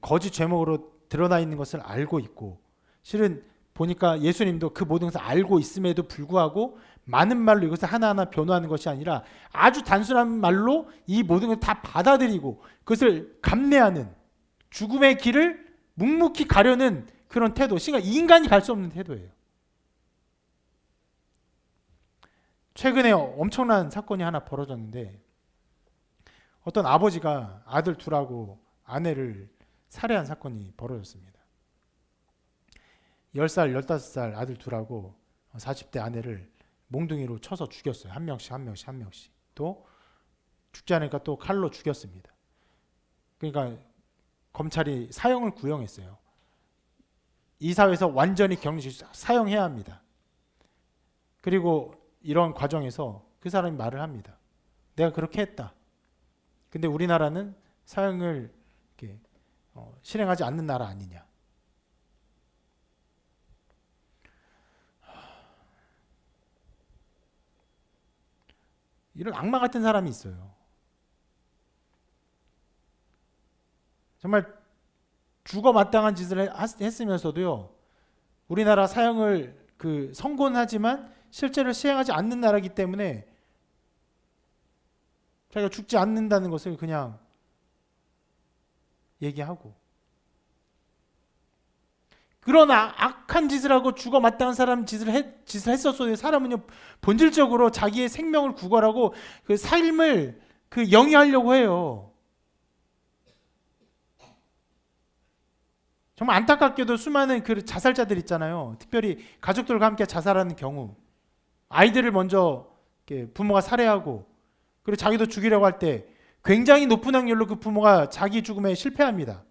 거짓 죄목으로 드러나 있는 것을 알고 있고, 실은 보니까 예수님도 그 모든 것을 알고 있음에도 불구하고 많은 말로 이것을 하나하나 변호하는 것이 아니라 아주 단순한 말로 이 모든 걸 다 받아들이고 그것을 감내하는, 죽음의 길을 묵묵히 가려는 그런 태도, 인간이 갈 수 없는 태도예요. 최근에 엄청난 사건이 하나 벌어졌는데, 어떤 아버지가 아들 둘하고 아내를 살해한 사건이 벌어졌습니다. 10살, 15살 아들 둘하고 40대 아내를 몽둥이로 쳐서 죽였어요. 한 명씩. 또 죽지 않으니까 또 칼로 죽였습니다. 그러니까 검찰이 사형을 구형했어요. 이 사회에서 완전히 격리시 사형해야 합니다. 그리고 이런 과정에서 그 사람이 말을 합니다. 내가 그렇게 했다. 근데 우리나라는 사형을 이렇게 실행하지 않는 나라 아니냐. 이런 악마 같은 사람이 있어요. 정말 죽어 마땅한 짓을 했으면서도요. 우리나라 사형을 선고하지만 실제로 시행하지 않는 나라이기 때문에 자기가 죽지 않는다는 것을 그냥 얘기하고, 그런 악한 짓을 하고 죽어 마땅한 사람 짓을 했었어도 사람은요 본질적으로 자기의 생명을 구걸하고 그 삶을 영위하려고 해요. 정말 안타깝게도 수많은 자살자들 있잖아요. 특별히 가족들과 함께 자살하는 경우, 아이들을 먼저 부모가 살해하고 그리고 자기도 죽이려고 할 때 굉장히 높은 확률로 그 부모가 자기 죽음에 실패합니다.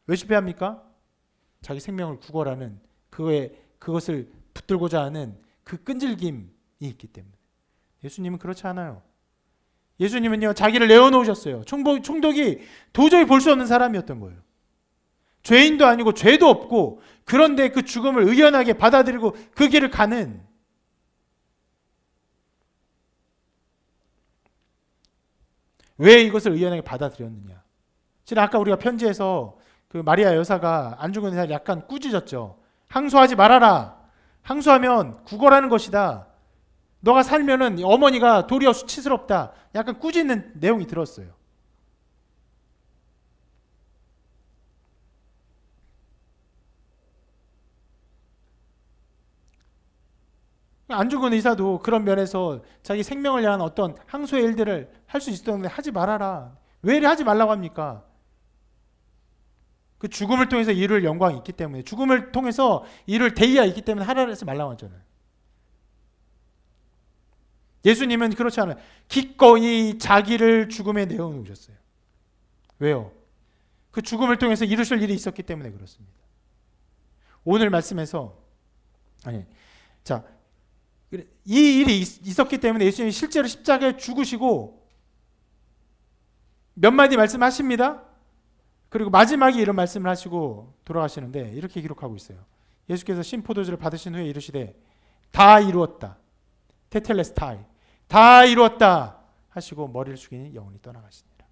왜 실패합니까? 자기 생명을 구걸하는 그것을 붙들고자 하는 그 끈질김이 있기 때문에. 예수님은 그렇지 않아요. 예수님은요 자기를 내어놓으셨어요. 총독이 도저히 볼 수 없는 사람이었던 거예요. 죄인도 아니고 죄도 없고, 그런데 그 죽음을 의연하게 받아들이고 그 길을 가는, 왜 이것을 의연하게 받아들였느냐. 지금 아까 우리가 편지에서 그 마리아 여사가 안 죽은 날 약간 꾸짖었죠. 항소하지 말아라. 항소하면 구걸하는 것이다. 너가 살면은 어머니가 도리어 수치스럽다. 약간 꾸짖는 내용이 들었어요. 안 죽은 의사도 그런 면에서 자기 생명을 향한 어떤 항소의 일들을 할 수 있었는데 하지 말아라. 왜 하지 말라고 합니까? 그 죽음을 통해서 이룰 영광이 있기 때문에, 죽음을 통해서 이룰 대의가 있기 때문에 하라 해서 말라고 하잖아요. 예수님은 그렇지 않아요. 기꺼이 자기를 죽음에 내어놓으셨어요. 왜요? 그 죽음을 통해서 이루실 일이 있었기 때문에 그렇습니다. 오늘 말씀에서 이 일이 있었기 때문에 예수님이 실제로 십자가에 죽으시고 몇 마디 말씀하십니다. 그리고 마지막에 이런 말씀을 하시고 돌아가시는데 이렇게 기록하고 있어요. 예수께서 신포도주를 받으신 후에 이르시되 다 이루었다. 테텔레스타이, 다 이루었다 하시고 머리를 숙이니 영원히 떠나가시니라.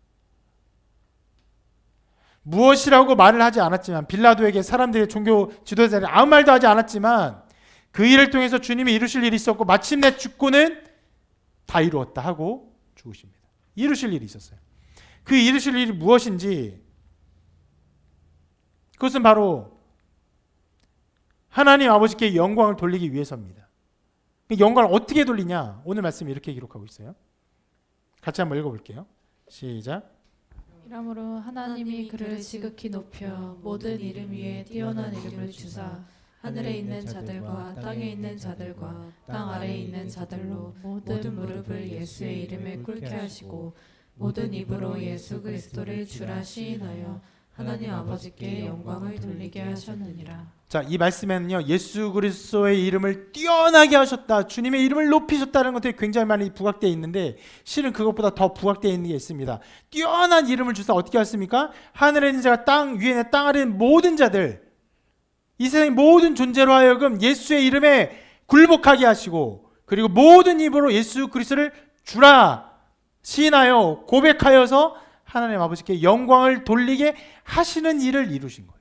무엇이라고 말을 하지 않았지만, 빌라도에게 사람들의 종교 지도자들이 아무 말도 하지 않았지만 그 일을 통해서 주님이 이루실 일이 있었고 마침내 죽고는 다 이루었다 하고 죽으십니다. 이루실 일이 있었어요. 그 이루실 일이 무엇인지, 그것은 바로 하나님 아버지께 영광을 돌리기 위해서입니다. 그 영광을 어떻게 돌리냐? 오늘 말씀이 이렇게 기록하고 있어요. 같이 한번 읽어볼게요. 시작.
이러므로 하나님이 그를 지극히 높여 모든 이름 위에 뛰어난 이름을 주사 하늘에 있는 자들과 땅에 있는 자들과 땅 아래에 있는 자들로 모든 무릎을 예수의 이름에 꿇게 하시고 모든 입으로 예수 그리스도를 주라 시인하여 하나님 아버지께 영광을 돌리게 하셨느니라.
자, 이 말씀에는요, 예수 그리스도의 이름을 뛰어나게 하셨다, 주님의 이름을 높이셨다는 것들이 굉장히 많이 부각되어 있는데, 실은 그것보다 더 부각되어 있는 게 있습니다. 뛰어난 이름을 주사 어떻게 하십니까? 하늘에 있는 자가 땅 위에 있는 땅 아래에 있는 모든 자들, 이 세상의 모든 존재로 하여금 예수의 이름에 굴복하게 하시고, 그리고 모든 입으로 예수 그리스도를 주라 시인하여 고백하여서 하나님 아버지께 영광을 돌리게 하시는 일을 이루신 거예요.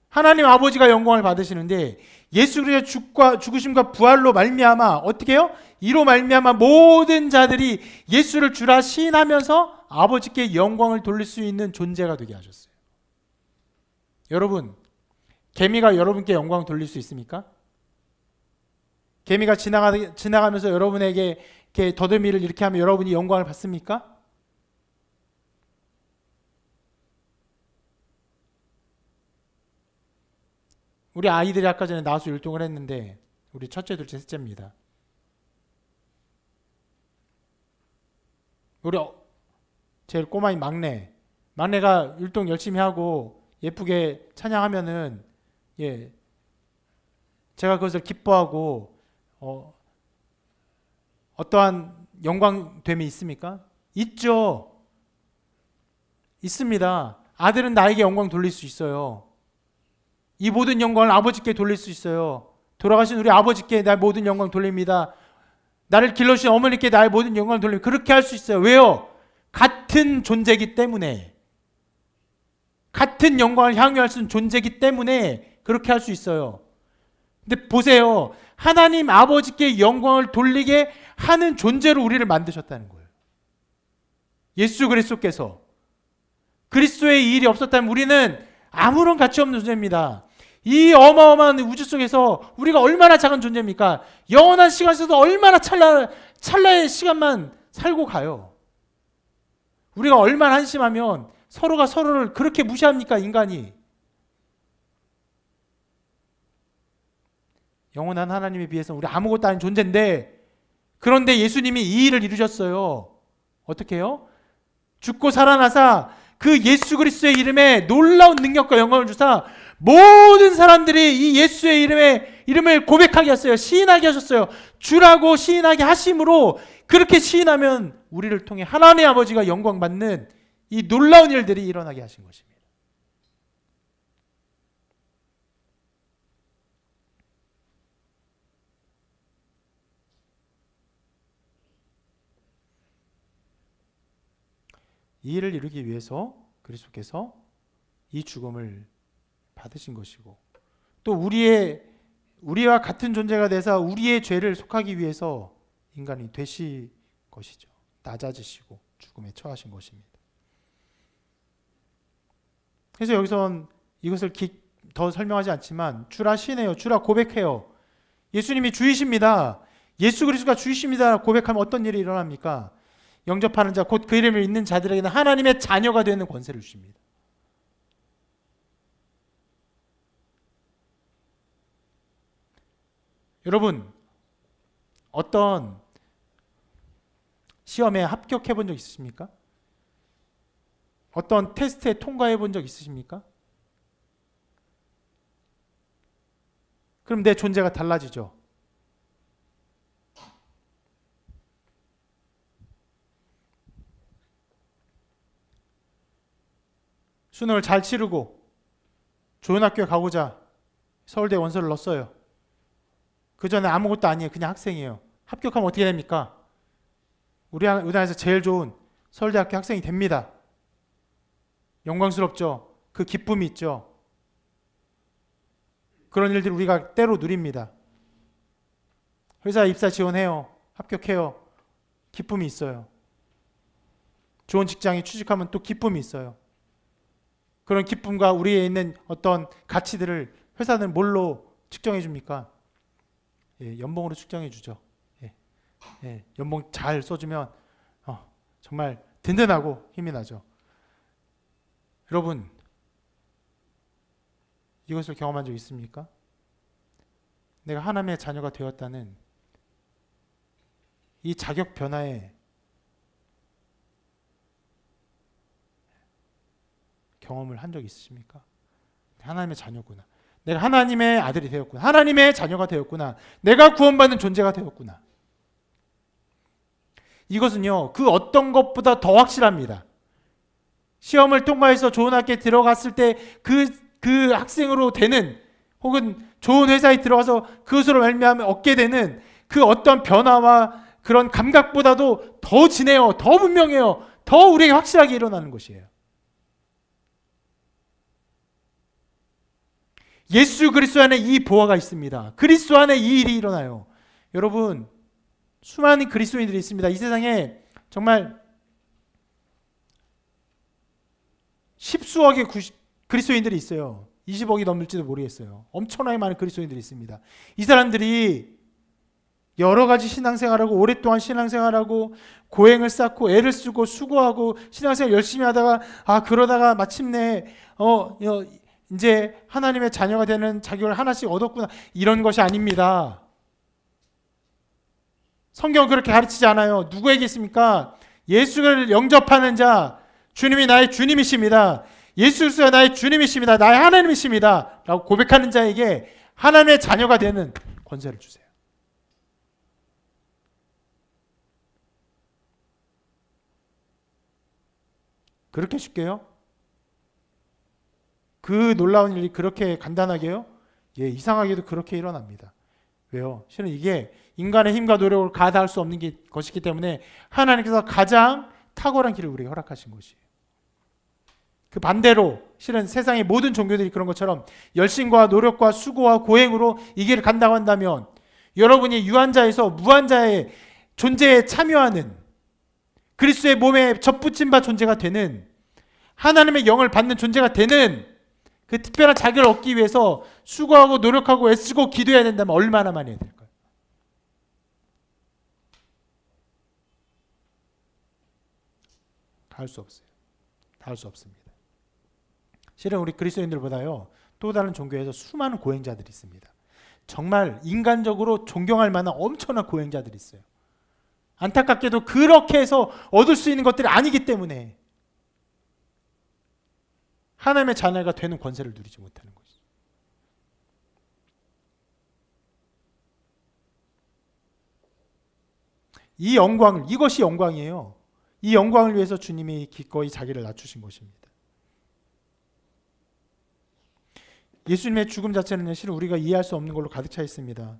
하나님 아버지가 영광을 받으시는데 예수 그리스도의 죽으심과 부활로 말미암아 어떻게 해요? 이로 말미암아 모든 자들이 예수를 주라 시인하면서 아버지께 영광을 돌릴 수 있는 존재가 되게 하셨어요. 여러분, 개미가 여러분께 영광 돌릴 수 있습니까? 개미가 지나가면서 여러분에게 이렇게 더듬이를 이렇게 하면 여러분이 영광을 받습니까? 우리 아이들이 아까 전에 나와서 율동을 했는데, 우리 첫째, 둘째, 셋째입니다. 우리 제일 꼬마인 막내가 율동 열심히 하고 예쁘게 찬양하면은 제가 그것을 기뻐하고 어떠한 영광됨이 있습니까? 있죠. 있습니다. 아들은 나에게 영광 돌릴 수 있어요. 이 모든 영광을 아버지께 돌릴 수 있어요. 돌아가신 우리 아버지께 나의 모든 영광 돌립니다. 나를 길러주신 어머니께 나의 모든 영광을 돌립니다. 그렇게 할 수 있어요. 왜요? 같은 존재이기 때문에. 같은 영광을 향유할 수 있는 존재이기 때문에 그렇게 할 수 있어요. 근데 보세요. 하나님 아버지께 영광을 돌리게 하는 존재로 우리를 만드셨다는 거예요. 예수 그리스도께서. 그리스도의 일이 없었다면 우리는 아무런 가치 없는 존재입니다. 이 어마어마한 우주 속에서 우리가 얼마나 작은 존재입니까? 영원한 시간 속에서 얼마나 찰나의 시간만 살고 가요. 우리가 얼마나 한심하면 서로가 서로를 그렇게 무시합니까, 인간이? 영원한 하나님에 비해서 우리 아무것도 아닌 존재인데, 그런데 예수님이 이 일을 이루셨어요. 어떻게 해요? 죽고 살아나사 그 예수 그리스도의 이름에 놀라운 능력과 영광을 주사 모든 사람들이 이 예수의 이름을 고백하게 하셨어요. 시인하게 하셨어요. 주라고 시인하게 하심으로 그렇게 시인하면 우리를 통해 하나님 아버지가 영광 받는 이 놀라운 일들이 일어나게 하신 것입니다. 이 일을 이루기 위해서 그리스도께서 이 죽음을 받으신 것이고, 또 우리와 같은 존재가 돼서 우리의 죄를 속하기 위해서 인간이 되신 것이죠. 낮아지시고 죽음에 처하신 것입니다. 그래서 여기선 이것을 더 설명하지 않지만 주라 시인해요. 주라 고백해요. 예수님이 주이십니다. 예수 그리스도가 주이십니다. 고백하면 어떤 일이 일어납니까? 영접하는 자, 곧 그 이름을 믿는 자들에게는 하나님의 자녀가 되는 권세를 주십니다. 여러분, 어떤 시험에 합격해 본 적 있으십니까? 어떤 테스트에 통과해 본 적 있으십니까? 그럼 내 존재가 달라지죠. 수능을 잘 치르고 좋은 학교에 가고자 서울대 원서를 넣었어요. 그 전에 아무것도 아니에요. 그냥 학생이에요. 합격하면 어떻게 됩니까? 우리나라에서 제일 좋은 서울대학교 학생이 됩니다. 영광스럽죠. 그 기쁨이 있죠. 그런 일들 우리가 때로 누립니다. 회사 입사 지원해요. 합격해요. 기쁨이 있어요. 좋은 직장에 취직하면 또 기쁨이 있어요. 그런 기쁨과 우리에 있는 어떤 가치들을 회사는 뭘로 측정해 줍니까? 연봉으로 측정해 주죠. 연봉 잘 써주면 정말 든든하고 힘이 나죠. 여러분, 이것을 경험한 적 있습니까? 내가 하나님의 자녀가 되었다는 이 자격 변화에 경험을 한 적 있으십니까? 하나님의 자녀구나. 내가 하나님의 아들이 되었구나. 하나님의 자녀가 되었구나. 내가 구원받는 존재가 되었구나. 이것은요, 그 어떤 것보다 더 확실합니다. 시험을 통과해서 좋은 학교에 들어갔을 때 그 학생으로 되는, 혹은 좋은 회사에 들어가서 그것으로 말미암아 얻게 되는 그 어떤 변화와 그런 감각보다도 더 진해요. 더 분명해요. 더 우리에게 확실하게 일어나는 것이에요. 예수 그리스도 안에 이 보화가 있습니다. 그리스도 안에 이 일이 일어나요. 여러분, 수많은 그리스도인들이 있습니다. 이 세상에 정말 십수억의 그리스도인들이 있어요. 20억이 넘을지도 모르겠어요. 엄청나게 많은 그리스도인들이 있습니다. 이 사람들이 여러 가지 신앙생활하고 오랫동안 신앙생활하고 고행을 쌓고 애를 쓰고 수고하고 신앙생활 열심히 하다가 그러다가 마침내 이제 하나님의 자녀가 되는 자격을 하나씩 얻었구나, 이런 것이 아닙니다. 성경은 그렇게 가르치지 않아요. 누구에게 있습니까? 예수를 영접하는 자, 주님이 나의 주님이십니다. 예수 그리스도가 나의 주님이십니다. 나의 하나님이십니다. 라고 고백하는 자에게 하나님의 자녀가 되는 권세를 주세요. 그렇게 쉽게요? 그 놀라운 일이 그렇게 간단하게요? 이상하게도 그렇게 일어납니다. 왜요? 실은 이게 인간의 힘과 노력을 가다할 수 없는 것이기 때문에 하나님께서 가장 탁월한 길을 우리에게 허락하신 것이에요. 그 반대로 실은 세상의 모든 종교들이 그런 것처럼 열심과 노력과 수고와 고행으로 이 길을 간다고 한다면 여러분이 유한자에서 무한자의 존재에 참여하는 그리스도의 몸에 접붙임 바 존재가 되는 하나님의 영을 받는 존재가 되는 그 특별한 자격을 얻기 위해서 수고하고 노력하고 애쓰고 기도해야 된다면 얼마나 많이 해야 될까요? 다 할 수 없어요. 다 할 수 없습니다. 실은 우리 그리스도인들보다요 또 다른 종교에서 수많은 고행자들이 있습니다. 정말 인간적으로 존경할 만한 엄청난 고행자들이 있어요. 안타깝게도 그렇게 해서 얻을 수 있는 것들이 아니기 때문에 하나님의 자녀가 되는 권세를 누리지 못하는 것이죠. 이 영광을, 이것이 영광이에요. 이 영광을 위해서 주님이 기꺼이 자기를 낮추신 것입니다. 예수님의 죽음 자체는 실은 우리가 이해할 수 없는 걸로 가득 차 있습니다.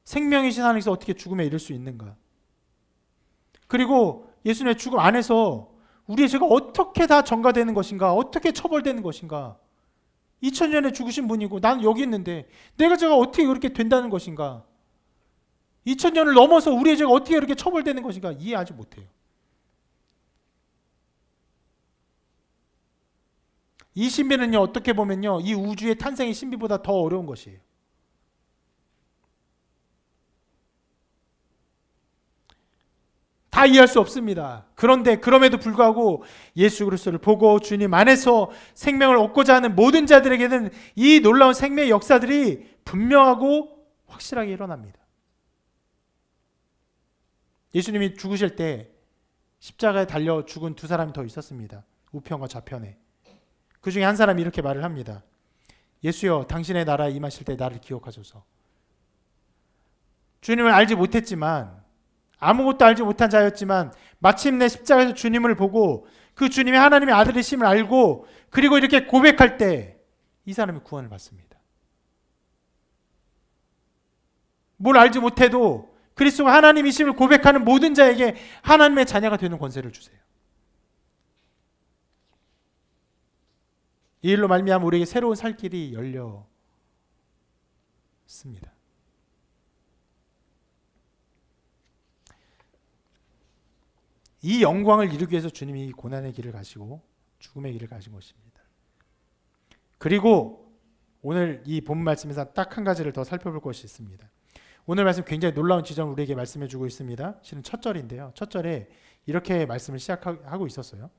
생명이신 하나님께서 어떻게 죽음에 이를 수 있는가? 그리고 예수님의 죽음 안에서 우리의 죄가 어떻게 다 전가되는 것인가? 어떻게 처벌되는 것인가? 2000년에 죽으신 분이고 나는 여기 있는데 내가 죄가 어떻게 그렇게 된다는 것인가? 2000년을 넘어서 우리의 죄가 어떻게 그렇게 처벌되는 것인가? 이해하지 못해요. 이 신비는요, 어떻게 보면요, 이 우주의 탄생의 신비보다 더 어려운 것이에요. 다 이해할 수 없습니다. 그런데 그럼에도 불구하고 예수 그리스도를 보고 주님 안에서 생명을 얻고자 하는 모든 자들에게는 이 놀라운 생명의 역사들이 분명하고 확실하게 일어납니다. 예수님이 죽으실 때 십자가에 달려 죽은 두 사람이 더 있었습니다. 우편과 좌편에. 그 중에 한 사람이 이렇게 말을 합니다. 예수여, 당신의 나라에 임하실 때 나를 기억하소서. 주님을 알지 못했지만, 아무것도 알지 못한 자였지만 마침내 십자가에서 주님을 보고 그 주님이 하나님의 아들이심을 알고 그리고 이렇게 고백할 때 이 사람이 구원을 받습니다. 뭘 알지 못해도 그리스도가 하나님이심을 고백하는 모든 자에게 하나님의 자녀가 되는 권세를 주세요. 이 일로 말미암아 우리에게 새로운 살 길이 열렸습니다. 이 영광을 이루기 위해서 주님이 고난의 길을 가시고 죽음의 길을 가신 것입니다. 그리고 오늘 이 본 말씀에서 딱 한 가지를 더 살펴볼 것이 있습니다. 오늘 말씀 굉장히 놀라운 지점을 우리에게 말씀해 주고 있습니다. 실은 첫 절인데요. 첫 절에 이렇게 말씀을 시작하고 있었어요.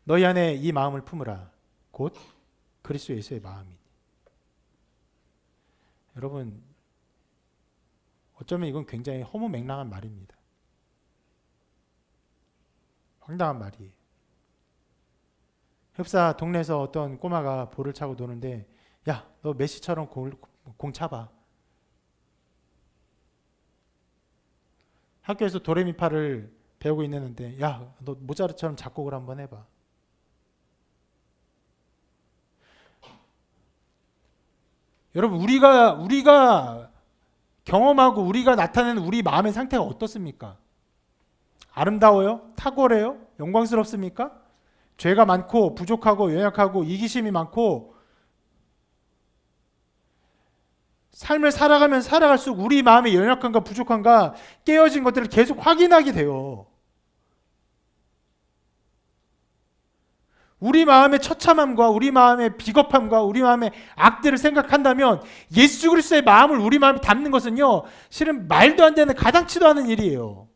너희 안에 이 마음을 품으라. 곧 그리스도 예수의 마음이니. 여러분, 어쩌면 이건 굉장히 허무맹랑한 말입니다. 황당한 말이에요. 흡사 동네에서 어떤 꼬마가 볼을 차고 노는데 야, 너 메시처럼 공 차봐. 학교에서 도레미파를 배우고 있는데 야, 너 모차르트처럼 작곡을 한번 해봐. 여러분, 우리가 경험하고 우리가 나타내는 우리 마음의 상태가 어떻습니까? 아름다워요? 탁월해요? 영광스럽습니까? 죄가 많고 부족하고 연약하고 이기심이 많고 삶을 살아가면 살아갈수록 우리 마음의 연약함과 부족함과 깨어진 것들을 계속 확인하게 돼요. 우리 마음의 처참함과 우리 마음의 비겁함과 우리 마음의 악들을 생각한다면 예수 그리스도의 마음을 우리 마음에 담는 것은요, 실은 말도 안 되는 가당치도 않은 일이에요.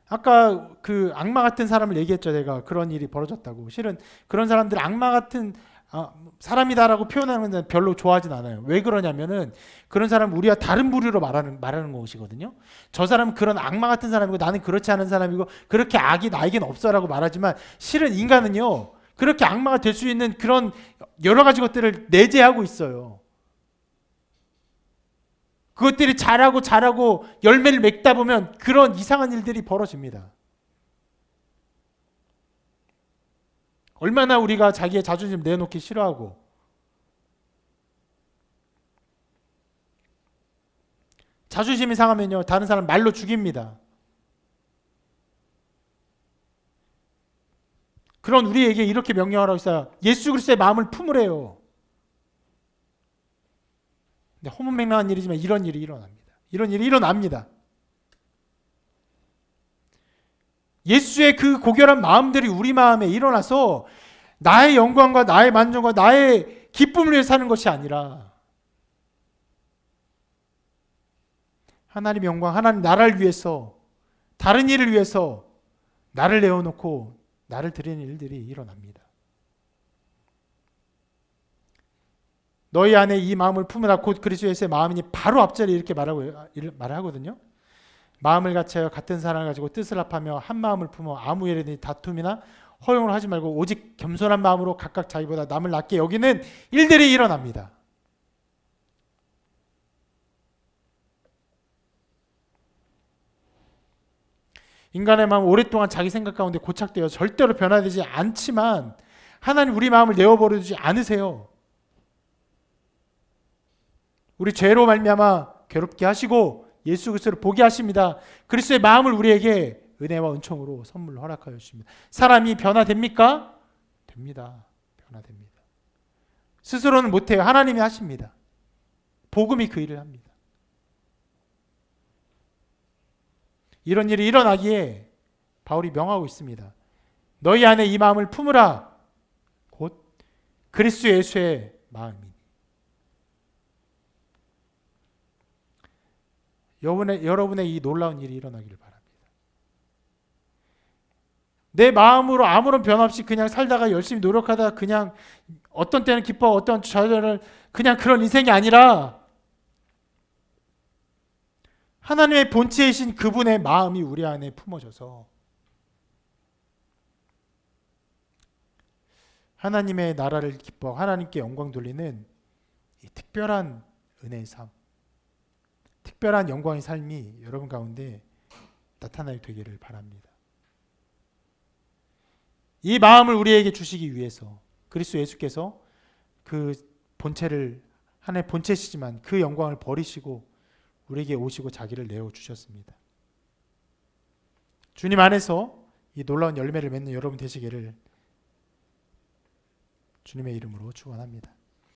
아까 그 악마 같은 사람을 얘기했죠. 제가 그런 일이 벌어졌다고. 실은 그런 사람들 악마 같은 사람이다라고 표현하는 건 별로 좋아하진 않아요. 왜 그러냐면은 그런 사람은 우리와 다른 부류로 말하는 것이거든요. 저 사람은 그런 악마 같은 사람이고 나는 그렇지 않은 사람이고 그렇게 악이 나에겐 없어라고 말하지만 실은 인간은요, 그렇게 악마가 될 수 있는 그런 여러 가지 것들을 내재하고 있어요. 그것들이 자라고 열매를 맺다 보면 그런 이상한 일들이 벌어집니다. 얼마나 우리가 자기의 자존심 내놓기 싫어하고 자존심이 상하면요 다른 사람 말로 죽입니다. 그런 우리에게 이렇게 명령하라고 했어요. 예수 그리스도의 마음을 품으래요. 근데 허무맹랑한 일이지만 이런 일이 일어납니다. 이런 일이 일어납니다. 예수의 그 고결한 마음들이 우리 마음에 일어나서 나의 영광과 나의 만족과 나의 기쁨을 위해 사는 것이 아니라 하나님의 영광, 하나님 나라를 위해서 다른 일을 위해서 나를 내어놓고 나를 드리는 일들이 일어납니다. 너희 안에 이 마음을 품으라 곧 그리스도 예수의 마음이니 바로 앞절에 이렇게 말하거든요. 마음을 같이하여 같은 사랑을 가지고 뜻을 합하며 한 마음을 품어 아무 일에든지 다툼이나 허용을 하지 말고 오직 겸손한 마음으로 각각 자기보다 남을 낮게 여기는 일들이 일어납니다. 인간의 마음은 오랫동안 자기 생각 가운데 고착되어 절대로 변화되지 않지만 하나님 우리 마음을 내어버리지 않으세요. 우리 죄로 말미암아 괴롭게 하시고 예수 그리스도를 보게 하십니다. 그리스도의 마음을 우리에게 은혜와 은총으로 선물로 허락하여 주십니다. 사람이 변화됩니까? 됩니다. 변화됩니다. 스스로는 못해요. 하나님이 하십니다. 복음이 그 일을 합니다. 이런 일이 일어나기에 바울이 명하고 있습니다. 너희 안에 이 마음을 품으라. 곧 그리스도 예수의 마음이니. 여러분의 이 놀라운 일이 일어나기를 바랍니다. 내 마음으로 아무런 변화 없이 그냥 살다가 열심히 노력하다가 그냥 어떤 때는 기뻐 어떤 좌절을 그냥 그런 인생이 아니라 하나님의 본체이신 그분의 마음이 우리 안에 품어져서 하나님의 나라를 기뻐 하나님께 영광 돌리는 이 특별한 은혜의 삶, 특별한 영광의 삶이 여러분 가운데 나타나게 되기를 바랍니다. 이 마음을 우리에게 주시기 위해서 그리스도 예수께서 그 본체를 하나의 본체시지만 그 영광을 버리시고 우리에게 오시고 자기를 내어주셨습니다. 주님 안에서 이 놀라운 열매를 맺는 여러분 되시기를 주님의 이름으로 축원합니다.